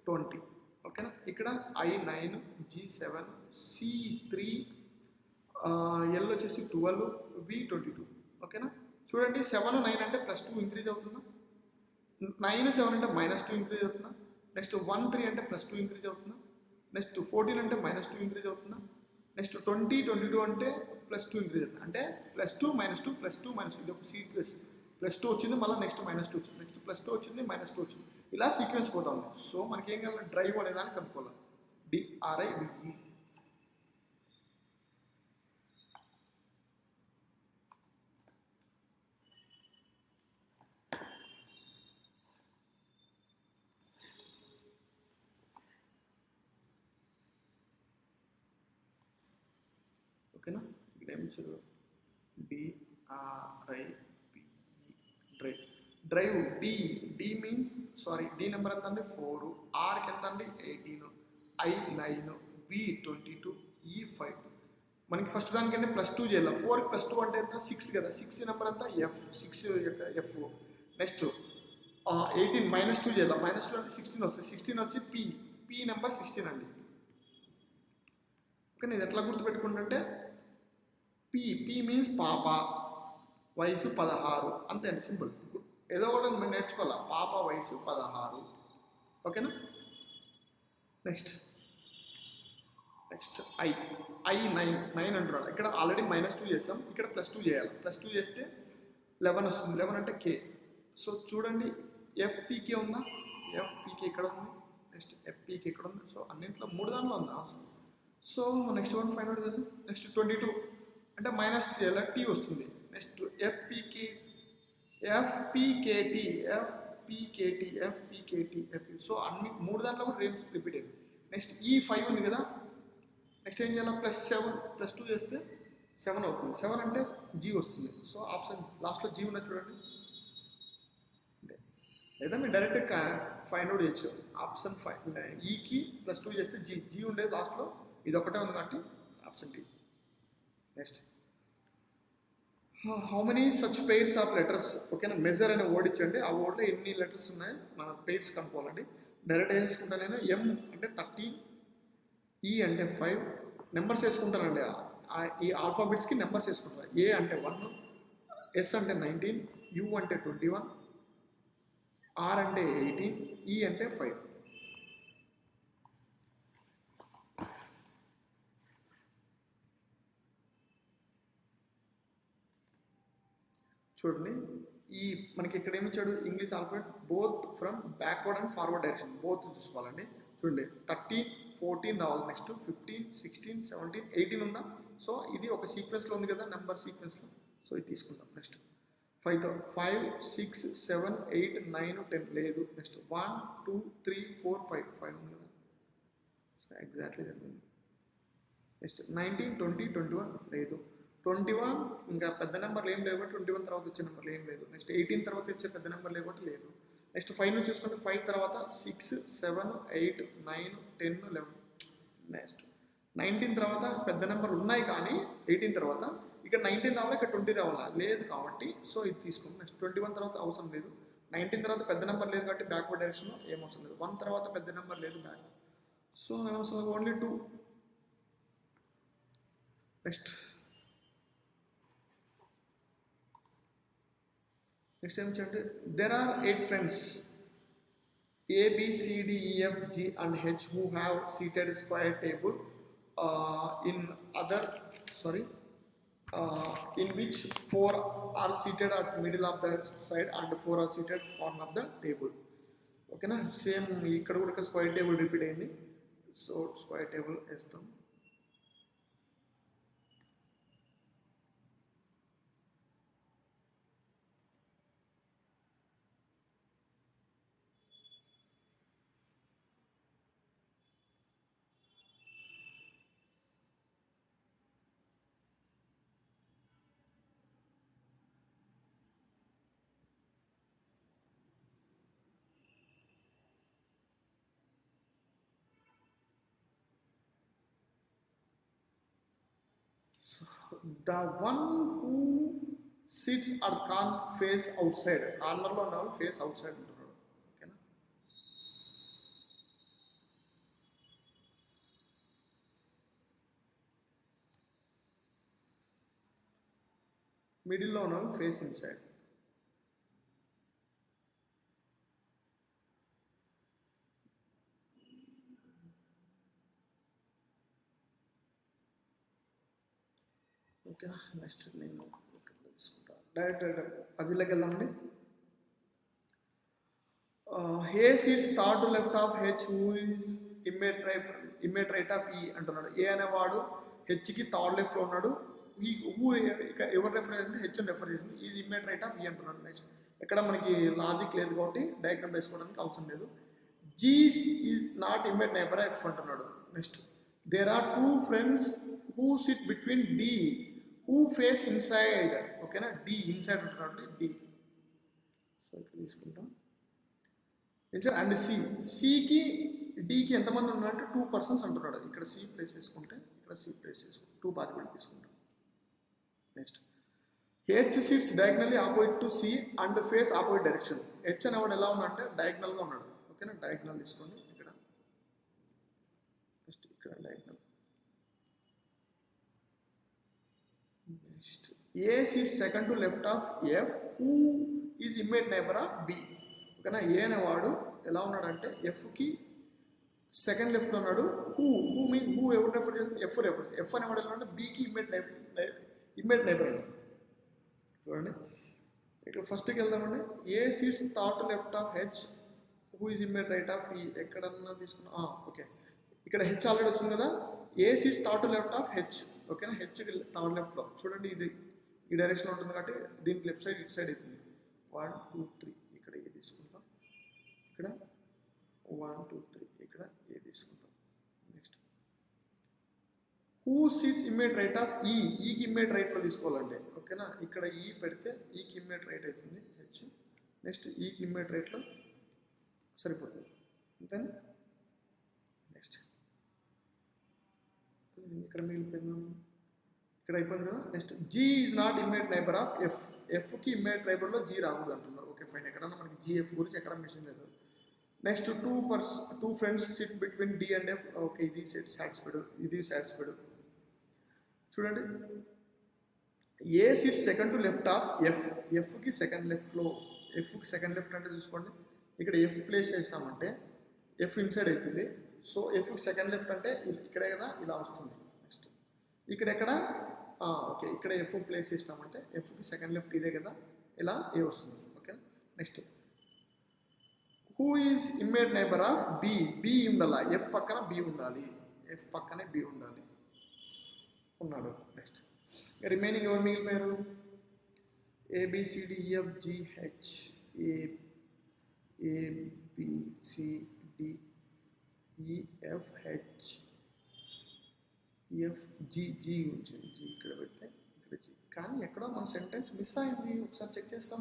20. ఓకేనా? ఇక్కడ I 9, G 7, C 3, L వచ్చేసి 12, B 22. ఓకేనా? చూడండి 7, 9 అంటే +2 ఇంక్రీజ్ అవుతుందా, 9 7 అంటే -2 ఇంక్రీజ్ అవుతుందా? నెక్స్ట్ 1 3 అంటే +2 ఇంక్రీజ్ అవుతుందా? నెక్స్ట్ 14 అంటే -2 ఇంక్రీజ్ అవుతుందా? నెక్స్ట్ 20 22 అంటే +2 ఇంక్రీజ్ అవుతుంది. అంటే +2 -2 +2 -2 ఇది ఒక సీక్వెన్స్. +2 వచ్చింది, మళ్ళీ నెక్స్ట్ -2 వచ్చింది, నెక్స్ట్ +2 వచ్చింది, -2 వచ్చింది, ఇలా సీక్వెన్స్ పోతా ఉంది. సో మనకి ఏం కావాలి? డ్రైవ్ అనే దాన్ని కనుక్కోవాలి. DRIVE. ఓకేనా? ఇక్కడ ఏమి ఇచ్చారు? DRIVE. Drive. Drive D means sorry, D number ఎంత అండి? 4, ఆర్కి ఎంత అండి? 18, I 9, V 22, E 5. మనకి ఫస్ట్ దానికంటే +2 చేయాలి. 4కి +2 అంటే ఎంత? 6 కదా. 6 నెంబర్ అంతా F6 యొక్క F. నెక్స్ట్ 18 -2 చేయాలి. -2 అంటే 16 వస్తుంది. 16 వచ్చి P నెంబర్ 16 అండి. ఓకే, ఇది ఎట్లా గుర్తుపెట్టుకుంటుంటే P మీన్స్ పాప, వయసు 16, అంతే అండి, సింపుల్. ఏదో కూడా మేము నేర్చుకోవాలా. పాప వయసు 16. ఓకేనా? నెక్స్ట్ I 9 అంటున్నాడు. ఇక్కడ ఆల్రెడీ -2 చేసాం, ఇక్కడ +2 చేయాలి. +2 చేస్తే 11 వస్తుంది. 11 అంటే K. సో చూడండి, FPK ఉందా? FPK ఇక్కడ ఉంది. నెక్స్ట్ FPK ఇక్కడ ఉంది. సో అన్నింటిలో 3 దాంట్లో ఉందా? So next one find out చేసాం. నెక్స్ట్ 22 అంటే మైనస్ చేయాలి, T వస్తుంది. Next FPKT. సో అన్ని 3 దాంట్లో కూడా రేంజ్ రిపీట్ అయింది. నెక్స్ట్ ఈ 5 ఉంది కదా. నెక్స్ట్ ఏం చేయాలి? +7 +2 చేస్తే 7 అవుతుంది. 7 అంటే G వస్తుంది. సో ఆప్షన్ లాస్ట్లో G ఉన్నది చూడండి. లేదా మీరు డైరెక్ట్ ఫైండ్ అవుట్ చేయొచ్చు. ఆప్షన్ ఈకి +2 చేస్తే G ఉండేది లాస్ట్లో. ఇది ఒకటే ఉంది కాబట్టి option D. Next how many such pairs of letters. ఓకేనా? మెజర్ అనే వర్డ్ ఇచ్చండి. ఆ వర్డ్లో ఎన్ని లెటర్స్ ఉన్నాయి మన పెయిర్స్ కనుక్కోవాలండి. డైరెక్ట్ వేసుకుంటా నేను. M అంటే 13, E అంటే 5, నెంబర్స్ వేసుకుంటానండి. ఈ ఆల్ఫాబెట్స్కి నెంబర్స్ వేసుకుంటాను. A అంటే 1, S అంటే 19, U అంటే 21, R అంటే 18, E అంటే 5. చూడండి, ఈ మనకి ఇక్కడ ఏమి ఇచ్చాడు? English alphabet both from backward and forward direction both చూసుకోవాలండి. చూడండి, 13 14 రావాలి. నెక్స్ట్ 15 16 17 18 ఉందా? సో ఇది ఒక సీక్వెన్స్లో ఉంది కదా, నెంబర్ సీక్వెన్స్లో. సో ఇది తీసుకుందాం. నెక్స్ట్ 5 6 7 8 9 10 లేదు. నెక్స్ట్ 1 2 3 4 5 ఉంది కదా. సో ఎగ్జాక్ట్లీ జరిగింది. నెక్స్ట్ 19 20 21 లేదు. 21 ఇంకా పెద్ద నెంబర్లు ఏం లేవు, 21 తర్వాత వచ్చే నెంబర్లు ఏం లేదు. నెక్స్ట్ 18 తర్వాత వచ్చే పెద్ద నెంబర్ లేకపోతే లేదు. నెక్స్ట్ 5 నుంచి చూసుకుంటే 5 తర్వాత 6 7 8 9 10 11. నెక్స్ట్ 19 తర్వాత పెద్ద నెంబర్ ఉన్నాయి కానీ 18 తర్వాత ఇక్కడ 19 రావాలా, ఇక్కడ 20 రావాలా? లేదు కాబట్టి సో ఇది తీసుకుంటాం. నెక్స్ట్ 21 తర్వాత అవసరం లేదు. 19 తర్వాత పెద్ద నెంబర్ లేదు కాబట్టి బ్యాక్వర్డ్ డైరెక్షన్లో ఏం అవసరం లేదు. 1 తర్వాత పెద్ద నెంబర్ లేదు బ్యాక్. సో ఏమవసరం? ఓన్లీ 2. నెక్స్ట్ ఏమిటంటే there are 8 friends A B C D E F G and H who have seated square table in which 4 are seated at middle of the side and 4 are seated corner of the table. ఓకేనా? Same ఇక్కడ కూడా square table repeat అయింది. So square table వేస్తాం. The one who sits or can't face outside, కార్నర్లో ఉన్న వాళ్ళు face out side ఉంటున్నాడు. ఓకేనా? మిడిల్లో ఉన్న వాళ్ళు ఫేస్ ఇన్సైడ్. ఓకేనా. నెక్స్ట్ నేను తీసుకుంటా డైరెక్ట్ పజిల్లోకి వెళ్దామండి. A seats third to left of H who is immediate right of E అంటున్నాడు. ఏ అనేవాడు హెచ్కి థర్డ్ లెఫ్ట్లో ఉన్నాడు. ఈ హూ ఎవరు రెఫర్ చేసింది, హెచ్ని రెఫర్ చేసింది. Is immediate right of E అంటున్నాడు. నెక్స్ట్ ఎక్కడ మనకి లాజిక్ లేదు కాబట్టి డయాగ్రామ్ వేసుకోవడానికి అవసరం లేదు. G is not immediate neighbour F అంటున్నాడు. Next there are two friends who sit between D who face inside. ఓకేనా, డి ఇన్సైడ్ అంటున్నాడు. డి సో ఇక్కడ తీసుకుంటాం. అండ్ సికి డికి ఎంతమంది ఉన్నారంటే 2 persons అంటున్నాడు. ఇక్కడ సి ప్లేస్ చేసుకుంటే ఇక్కడ సి ప్లేస్ చేసుకుంటాం, 2 పాసిబిలిటీ తీసుకుంటాం. Next H sits diagonally opposite to C and face opposite direction. H అనేవాడు ఎలా ఉన్నాడంటే డయాగ్నల్గా ఉన్నాడు. ఓకేనా, డయాగ్నల్ తీసుకోండి. ఇక్కడ నెక్స్ట్ ఇక్కడ diagonal. Next A sits second to left of F who is immediate neighbour of B. ఓకేనా, ఏ అనేవాడు ఎలా ఉన్నాడంటే ఎఫ్కి సెకండ్ లెఫ్ట్లో ఉన్నాడు. హూ ఎవరు రెఫర్ చేస్తుంది, ఎఫ్ అనేవాడు ఎలా అంటే బీకి ఇమ్మేట్ నైబర్ అండి. చూడండి ఇక్కడ ఫస్ట్కి వెళ్దామండి. A seats third left of H who is immediate right of E. ఎక్కడన్నా తీసుకున్నా ఓకే, ఇక్కడ హెచ్ ఆల్రెడీ వచ్చింది కదా. A seats third left of H. ఓకేనా, హెచ్కి థర్డ్ లెఫ్ట్లో చూడండి. ఇది ఈ డైరెక్షన్లో ఉంటుంది కాబట్టి దీనికి లెఫ్ట్ సైడ్ ఇటు సైడ్ అవుతుంది. 1 2 3 ఇక్కడ ఏ తీసుకుంటాం. ఇక్కడ 1 2 3 ఇక్కడ ఏ తీసుకుంటాం. Next who sits immediate right of E. ఈకి ఇమ్మేట్ రైట్లో తీసుకోవాలండి. ఓకేనా, ఇక్కడ ఈ పెడితే ఈకి ఇమ్మేట్ రైట్ అవుతుంది హెచ్. నెక్స్ట్ ఈకి ఇమ్మేట్ రైట్లో సరిపోతుంది అంతేనా. నెక్స్ట్ ఇక్కడ మిగిలిపోయిందాం, ఇక్కడ అయిపోయింది కదా. Next G is not immediate neighbour of F. ఎఫ్కి ఇమ్మేట్ నైబర్లో జీ రాకూడదు అంటున్నారు. ఓకే ఫైన్, ఎక్కడన్నా మనకి జిఎఫ్ గురించి ఎక్కడ మెన్షన్ లేదు. Next two friends sit between D and F. Okay, ఇది సాటిస్ఫైడ్, ఇది సాటిస్ఫైడ్. చూడండి A sit second to left of F. ఎఫ్కి సెకండ్ లెఫ్ట్లో, ఎఫ్కి సెకండ్ లెఫ్ట్ అంటే చూసుకోండి. ఇక్కడ ఎఫ్ ప్లేస్ చేసినామంటే ఎఫ్ ఇన్సైడ్ అవుతుంది. సో ఎఫ్కి సెకండ్ లెఫ్ట్ అంటే ఇక్కడే కదా, ఇలా వస్తుంది. నెక్స్ట్ ఇక్కడ ఎక్కడ ఓకే, ఇక్కడ ఎఫ్ ప్లేస్ చేసినామంటే ఎఫ్కి సెకండ్ లెఫ్ట్ ఇదే కదా, ఇలా ఏ వస్తుంది. Okay, next who is immediate neighbour of B. B ఉండాలా, ఎఫ్ పక్కన బి ఉండాలి. ఎఫ్ పక్కనే బి ఉండాలి, ఉన్నాడు. నెక్స్ట్ రిమైనింగ్ ఎవరు మిగిలిపోయారు. ABCDEF GH. ఏబిసిడిఈఎఫ్హెచ్ F G. G ఉంచండి, జీ ఇక్కడ పెడితే ఇక్కడ జీ. కానీ ఎక్కడో మన సెంటెన్స్ మిస్ అయింది, ఒకసారి చెక్ చేస్తాం.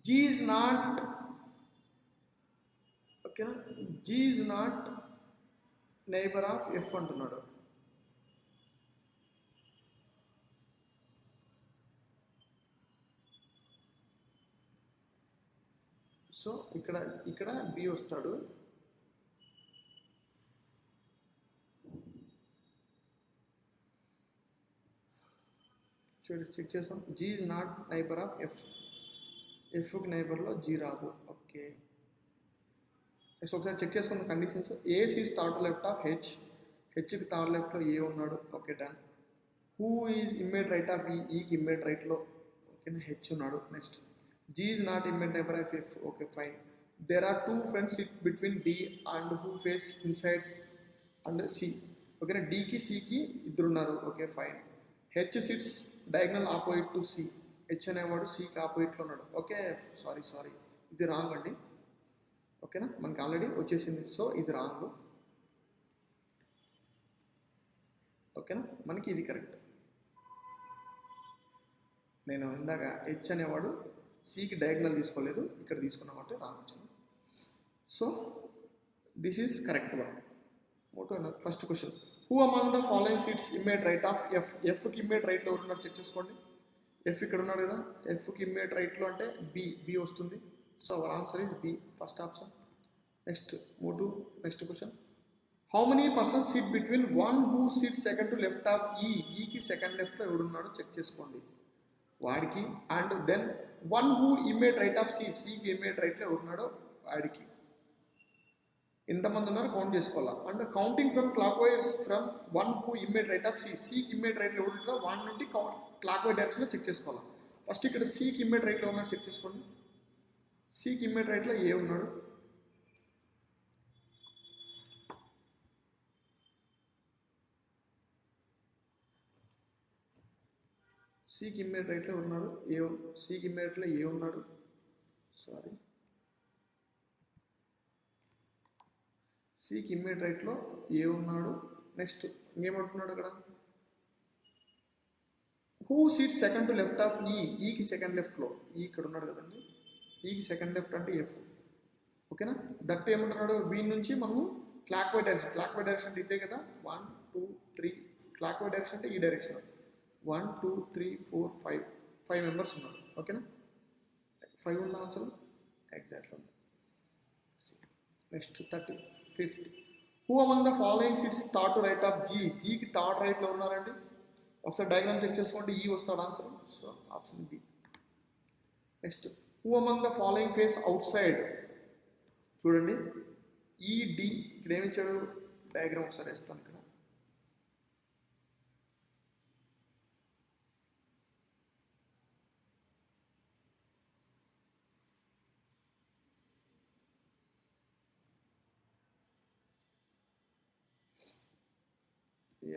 జీ ఈజ్ నాట్, ఓకేనా, G is not neighbour of F అంటున్నాడు. సో ఇక్కడ బి వస్తాడు. చూడండి చెక్ చేస్తాం. G is not neighbour of F. ఎఫ్కి నైబర్లో జీ రాదు. ఓకే, నెక్స్ట్ ఒకసారి చెక్ చేసుకున్న conditions. A seats third left of H. హెచ్కి థర్డ్ లెఫ్ట్లో ఏ ఉన్నాడు. Okay done. Who is immediate right of E. ఈకి ఇమ్మేట్ రైట్లో ఓకేనా హెచ్ ఉన్నాడు. Next G is not immediate neighbour of F. Okay fine. There are two friends sit between D and who face insides and C. ఓకేనా, డికి సికి ఇద్దరున్నారు. Okay fine. H sits diagonal opposite to C. H అనేవాడు సికి ఆపోజిట్లో ఉన్నాడు. Okay sorry ఇది wrong అండి. ఓకేనా, మనకి ఆల్రెడీ వచ్చేసింది. సో ఇది రాంగ్. ఓకేనా, మనకి ఇది కరెక్ట్. నేను ఇందాక హెచ్ అనేవాడు సికి డయాగ్నల్ తీసుకోలేదు, ఇక్కడ తీసుకున్నాం అంటే రాంగ్ వచ్చింది. So this is correct one. First question, who among the following seats immediate right of F. ఎఫ్కి ఇమ్మేట్ రైట్లో ఎవరున్నారు చెక్ చేసుకోండి. ఎఫ్ ఇక్కడ ఉన్నాడు కదా, ఎఫ్కి ఇమ్మేట్ రైట్లో అంటే బి వస్తుంది. So our answer is B, first option. Next move to next question. How many persons sit between one who sit second to left of E. ఈకి సెకండ్ లెఫ్ట్లో ఎవడున్నాడో చెక్ చేసుకోండి వాడికి. And then one who immediate right of C. సికి immediate రైట్లో ఎవరున్నాడో వాడికి. ఎంతమంది ఉన్నారు కౌంట్ చేసుకోవాలా. And counting from clockwise from one who immediate right of సికి ఇమ్మీడియట్ రైట్లో ఉంటారో వన్ నుండి క్లాక్ వైజ్ డైరెక్షన్లో చెక్ చేసుకోవాలి. ఫస్ట్ ఇక్కడ సికి ఇమ్మీడియట్ రైట్లో ఉన్నాడు చెక్ చేసుకోండి. సికి ఇమ్మీడియట్ రైట్లో ఏ ఉన్నాడు, సికి ఇమ్మీడియట్ రైట్లో ఉన్నారు సికి ఇమ్మీడియట్లో ఏ ఉన్నాడు, సారీ సికి ఇమ్మీడియట్ రైట్లో ఏ ఉన్నాడు. నెక్స్ట్ ఇంకేమంటున్నాడు అక్కడ, who seat second to left of ఈకి సెకండ్ లెఫ్ట్లో ఈ ఇక్కడ ఉన్నాడు కదండి, ఈకి సెకండ్ లెఫ్ట్ అంటే ఎఫ్. ఓకేనా, దట్ ఏమంటున్నాడు బీ నుంచి మనము క్లాక్ వైజ్ డైరెక్షన్ అంటే ఇదే కదా, 1 2 3 క్లాక్ వైజ్ డైరెక్షన్ అంటే ఈ డైరెక్షన్ 1 2 3 4 5 మెంబర్స్ ఉన్నారు. ఓకేనా, 5 ఉన్న ఆన్సర్ ఎగ్జాక్ట్గా ఉంది. Next 35th, who among the following seats third to right of జీకి థర్డ్ రైట్లో ఉన్నారండి. ఒకసారి డయాగ్రామ్ చెక్ చేసుకోండి, ఈ వస్తాడు answer. So option B. Next, who among the following face outside, చూడండి ఈడి ఇక్కడ ఏమి ఇచ్చాడు, డయాగ్రామ్ ఒకసారి వేస్తాను ఇక్కడ.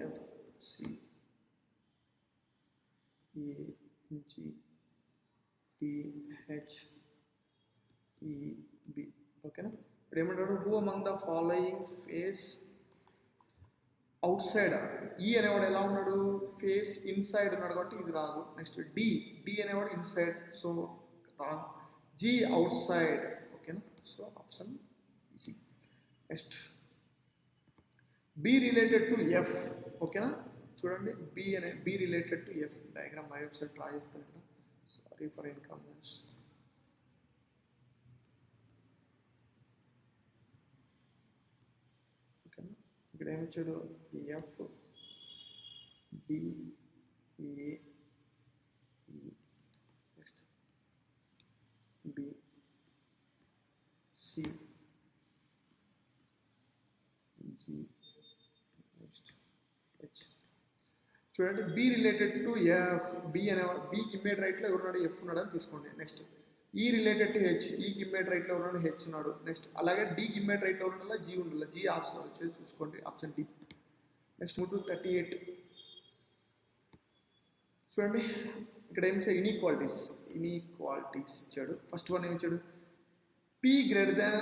F C A G T H E B. ఓకేనా, ఇప్పుడు ఏమంటాడు, who among the following face outside. E అనేవాడు ఎలా ఉన్నాడు, ఫేస్ ఇన్సైడ్ ఉన్నాడు కాబట్టి ఇది రాదు. నెక్స్ట్ డి అనేవాడు inside, so wrong. G outside. ఓకేనా, so option C. Next, B related to F. ఓకేనా, చూడండి B related to F diagram మరి ఒకసారి ట్రై చేస్తాను ఇక్కడ. Sorry for inconvenience. ఓకేనా, ఇక్కడ ఏమి ఇచ్చాడు, F D A next B C G next H. చూడండి B related to F, B అనేవాడు బీకి ఇమ్మీడియట్ రైట్లో ఎవరున్నాడు, ఎఫ్ ఉన్నాడు అని తీసుకోండి. నెక్స్ట్ ఈ రిలేటెడ్ టు హెచ్, ఈకి ఇమ్మీడియట్ రైట్లో ఉన్నాడు, హెచ్ ఉన్నాడు. నెక్స్ట్ అలాగే డీకి ఇమ్మీడియట్ రైట్లో ఉండాలా, జీ ఉండాలి. జీ ఆప్షన్ వచ్చేసి చూసుకోండి, option D. Next move to 38. చూడండి ఇక్కడ ఏమి ఇచ్చాడు, ఇనీక్వాలిటీస్ ఇచ్చాడు. ఫస్ట్ వన్ ఏమి ఇచ్చాడు, P greater than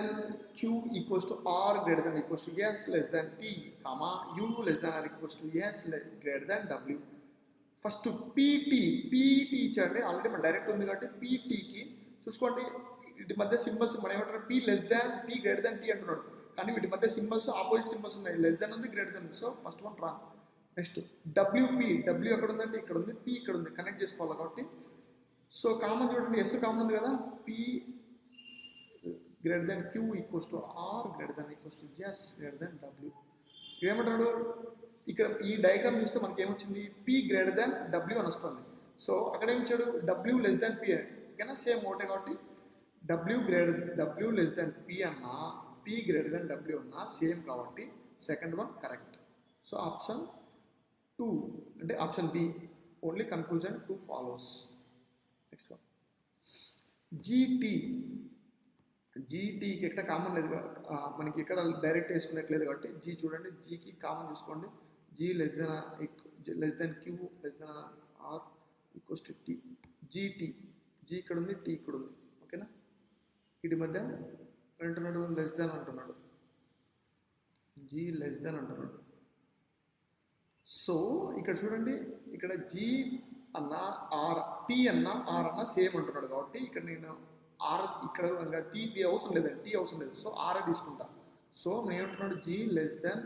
Q equals to R greater than equals to S less than T, comma U less than or equals to S greater than W. First PT ఇచ్చాడండి, already మన direct ఉంది కాబట్టి పీటీకి చూసుకోండి. వీటి మధ్య symbols మనం ఏమంటారు, P less than P greater than T అంటున్నాడు, కానీ వీటి మధ్య సింబల్స్ ఆపోజిట్ సింబల్స్ ఉన్నాయి, లెస్ దాన్ ఉంది, గ్రేటర్ దాన్ ఉంది. So first one wrong. Next W ఎక్కడ ఉందండి, ఇక్కడ ఉంది, P ఇక్కడ ఉంది, కనెక్ట్ చేసుకోవాలి కాబట్టి. సో కామన్ చూడండి, ఎస్ కామన్ ఉంది కదా, P greater than Q equals to R greater than equals to S greater than W. ఏమంటున్నాడు, ఇక్కడ ఈ డయాగ్రామ్ చూస్తే మనకి ఏమొచ్చింది, P greater than W అని వస్తుంది. సో అక్కడ ఏమి ఇచ్చాడు, W less than P. ఓకేనా, సేమ్ ఒకటే కాబట్టి W less than P అన్నా P greater than W అన్నా సేమ్ కాబట్టి second one correct. So option 2 అంటే option B, only conclusion 2 follows. Next one జీటీకి ఎక్కడ కామన్ లేదు, మనకి ఎక్కడ డైరెక్ట్ వేసుకున్నట్లేదు కాబట్టి జీ చూడండి, జీకి కామన్ చూసుకోండి. G less than Q less than R equals to T. G ఇక్కడ ఉంది, టీ ఇక్కడ ఉంది. ఓకేనా, వీటి మధ్య అంటున్నాడు లెస్ దెన్ అంటున్నాడు, జీ లెస్ దెన్ అంటున్నాడు. సో ఇక్కడ చూడండి, ఇక్కడ జీ అన్న ఆర్, టీ అన్న ఆర్ అన్న సేమ్ అంటున్నాడు కాబట్టి ఇక్కడ నేను ఆర్ ఇక్కడ టీ అవసరం లేదండి, టీ అవసరం లేదు. సో ఆర్ఏ తీసుకుంటా. సో నేను ఏమంటున్నాడు, G less than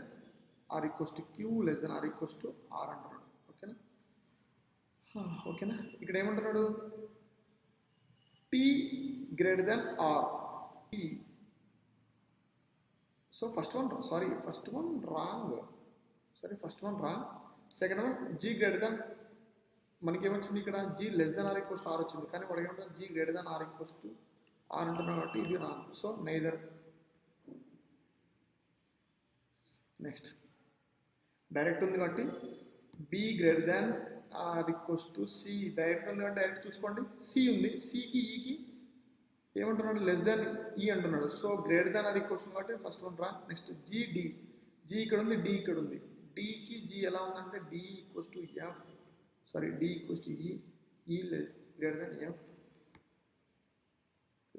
R equals to Q less than R equals to R అంటున్నాడు. ఓకేనా, ఇక్కడ ఏమంటున్నాడు, T greater than R. So first one wrong. Second one G greater than, మనకి ఏమొచ్చింది ఇక్కడ, G less than R equals to R వచ్చింది, కానీ వాడు ఏమంటారు G greater than R equals to R అంటున్నాడు కాబట్టి ఇది wrong. So neither. Next direct ఉంది కాబట్టి B greater than R equals to C. Direct ఉంది కాబట్టి డైరెక్ట్ చూసుకోండి. సి ఉంది, సికి ఈకి ఏమంటున్నాడు, లెస్ దాన్ ఈ అంటున్నాడు. So greater than R equals కాబట్టి ఫస్ట్ వన్ రా. నెక్స్ట్ జీ డి, జీ ఇక్కడ ఉంది, డి ఇక్కడ ఉంది. డికి జీ ఎలా ఉందంటే D equals to F, sorry D equals to E, E less greater than F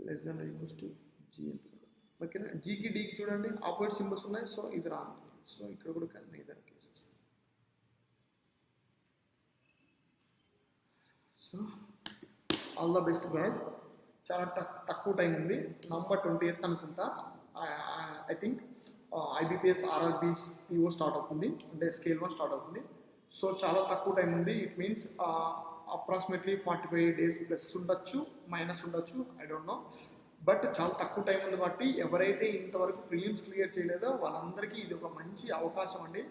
less than R equals to G అంటున్నాడు. ఓకేనా. జీకి డీకి చూడండి ఆపోజిట్ సింబల్స్ ఉన్నాయి, సో ఇది రాను. సో ఇక్కడ కూడా కానీ ఇద్దరు cases. So all the best guys. చాలా తక్కువ టైం ఉంది. నవంబర్ 28 అనుకుంటా I think IBPS RRB PO start అవుతుంది, అంటే స్కేల్ 1 స్టార్ట్ అవుతుంది. సో చాలా తక్కువ టైం ఉంది. It means approximately 45 days plus ఉండొచ్చు, మైనస్ ఉండొచ్చు, ఐ డోంట్ నో. బట్ చాలా తక్కువ టైం ఉంది కాబట్టి ఎవరైతే ఇంతవరకు ప్రిలిమ్స్ క్లియర్ చేయలేదో వాళ్ళందరికీ ఇది ఒక మంచి అవకాశం అండి.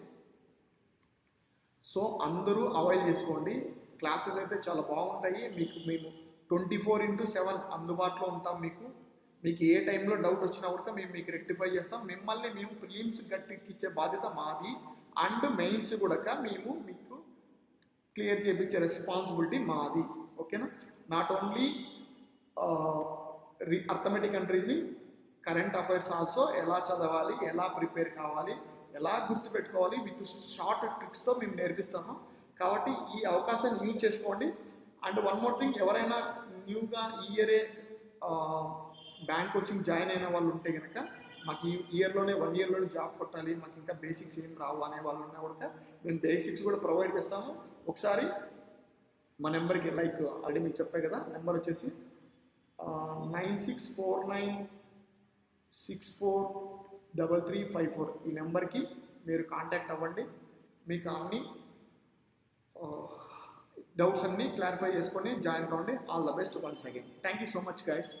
సో అందరూ అవైల్ చేసుకోండి. క్లాసెస్ అయితే చాలా బాగుంటాయి. మేము 24/7 అందుబాటులో ఉంటాం. మీకు ఏ టైంలో డౌట్ వచ్చినా కూడా మేము మీకు రెక్టిఫై చేస్తాం. మేము ప్రిలిమ్స్ గట్టికిచ్చే బాధ్యత మాది, అండ్ మెయిన్స్ కూడా మేము మీకు క్లియర్ చేయించే రెస్పాన్సిబిలిటీ మాది. ఓకేనా. Not only arithmetic and reasoning, current affairs also ఎలా చదవాలి, ఎలా ప్రిపేర్ కావాలి, ఎలా గుర్తుపెట్టుకోవాలి విత్ షార్ట్ ట్రిక్స్తో మేము నేర్పిస్తాము. కాబట్టి ఈ అవకాశాన్ని యూజ్ చేసుకోండి. అండ్ వన్ మోర్ థింగ్, ఎవరైనా న్యూగా ఈ ఇయరే బ్యాంక్ కోచింగ్ జాయిన్ అయిన వాళ్ళు ఉంటే కనుక మాకు ఈ ఇయర్లోనే 1 yearలోనే జాబ్ కొట్టాలి, మాకు ఇంకా బేసిక్స్ ఏం రావు అనే వాళ్ళు ఉన్నా కూడా మేము బేసిక్స్ కూడా ప్రొవైడ్ చేస్తాము. ఒకసారి మా నెంబర్కి లైక్ ఆల్రెడీ మీకు చెప్పే కదా, నెంబర్ వచ్చేసి 9649643354. ఈ నెంబర్కి మీరు కాంటాక్ట్ అవ్వండి. మీకు అన్ని డౌట్స్ అన్నీ క్లారిఫై చేసుకొని జాయిన్ కావండి. All the best once again. Thank you so much guys.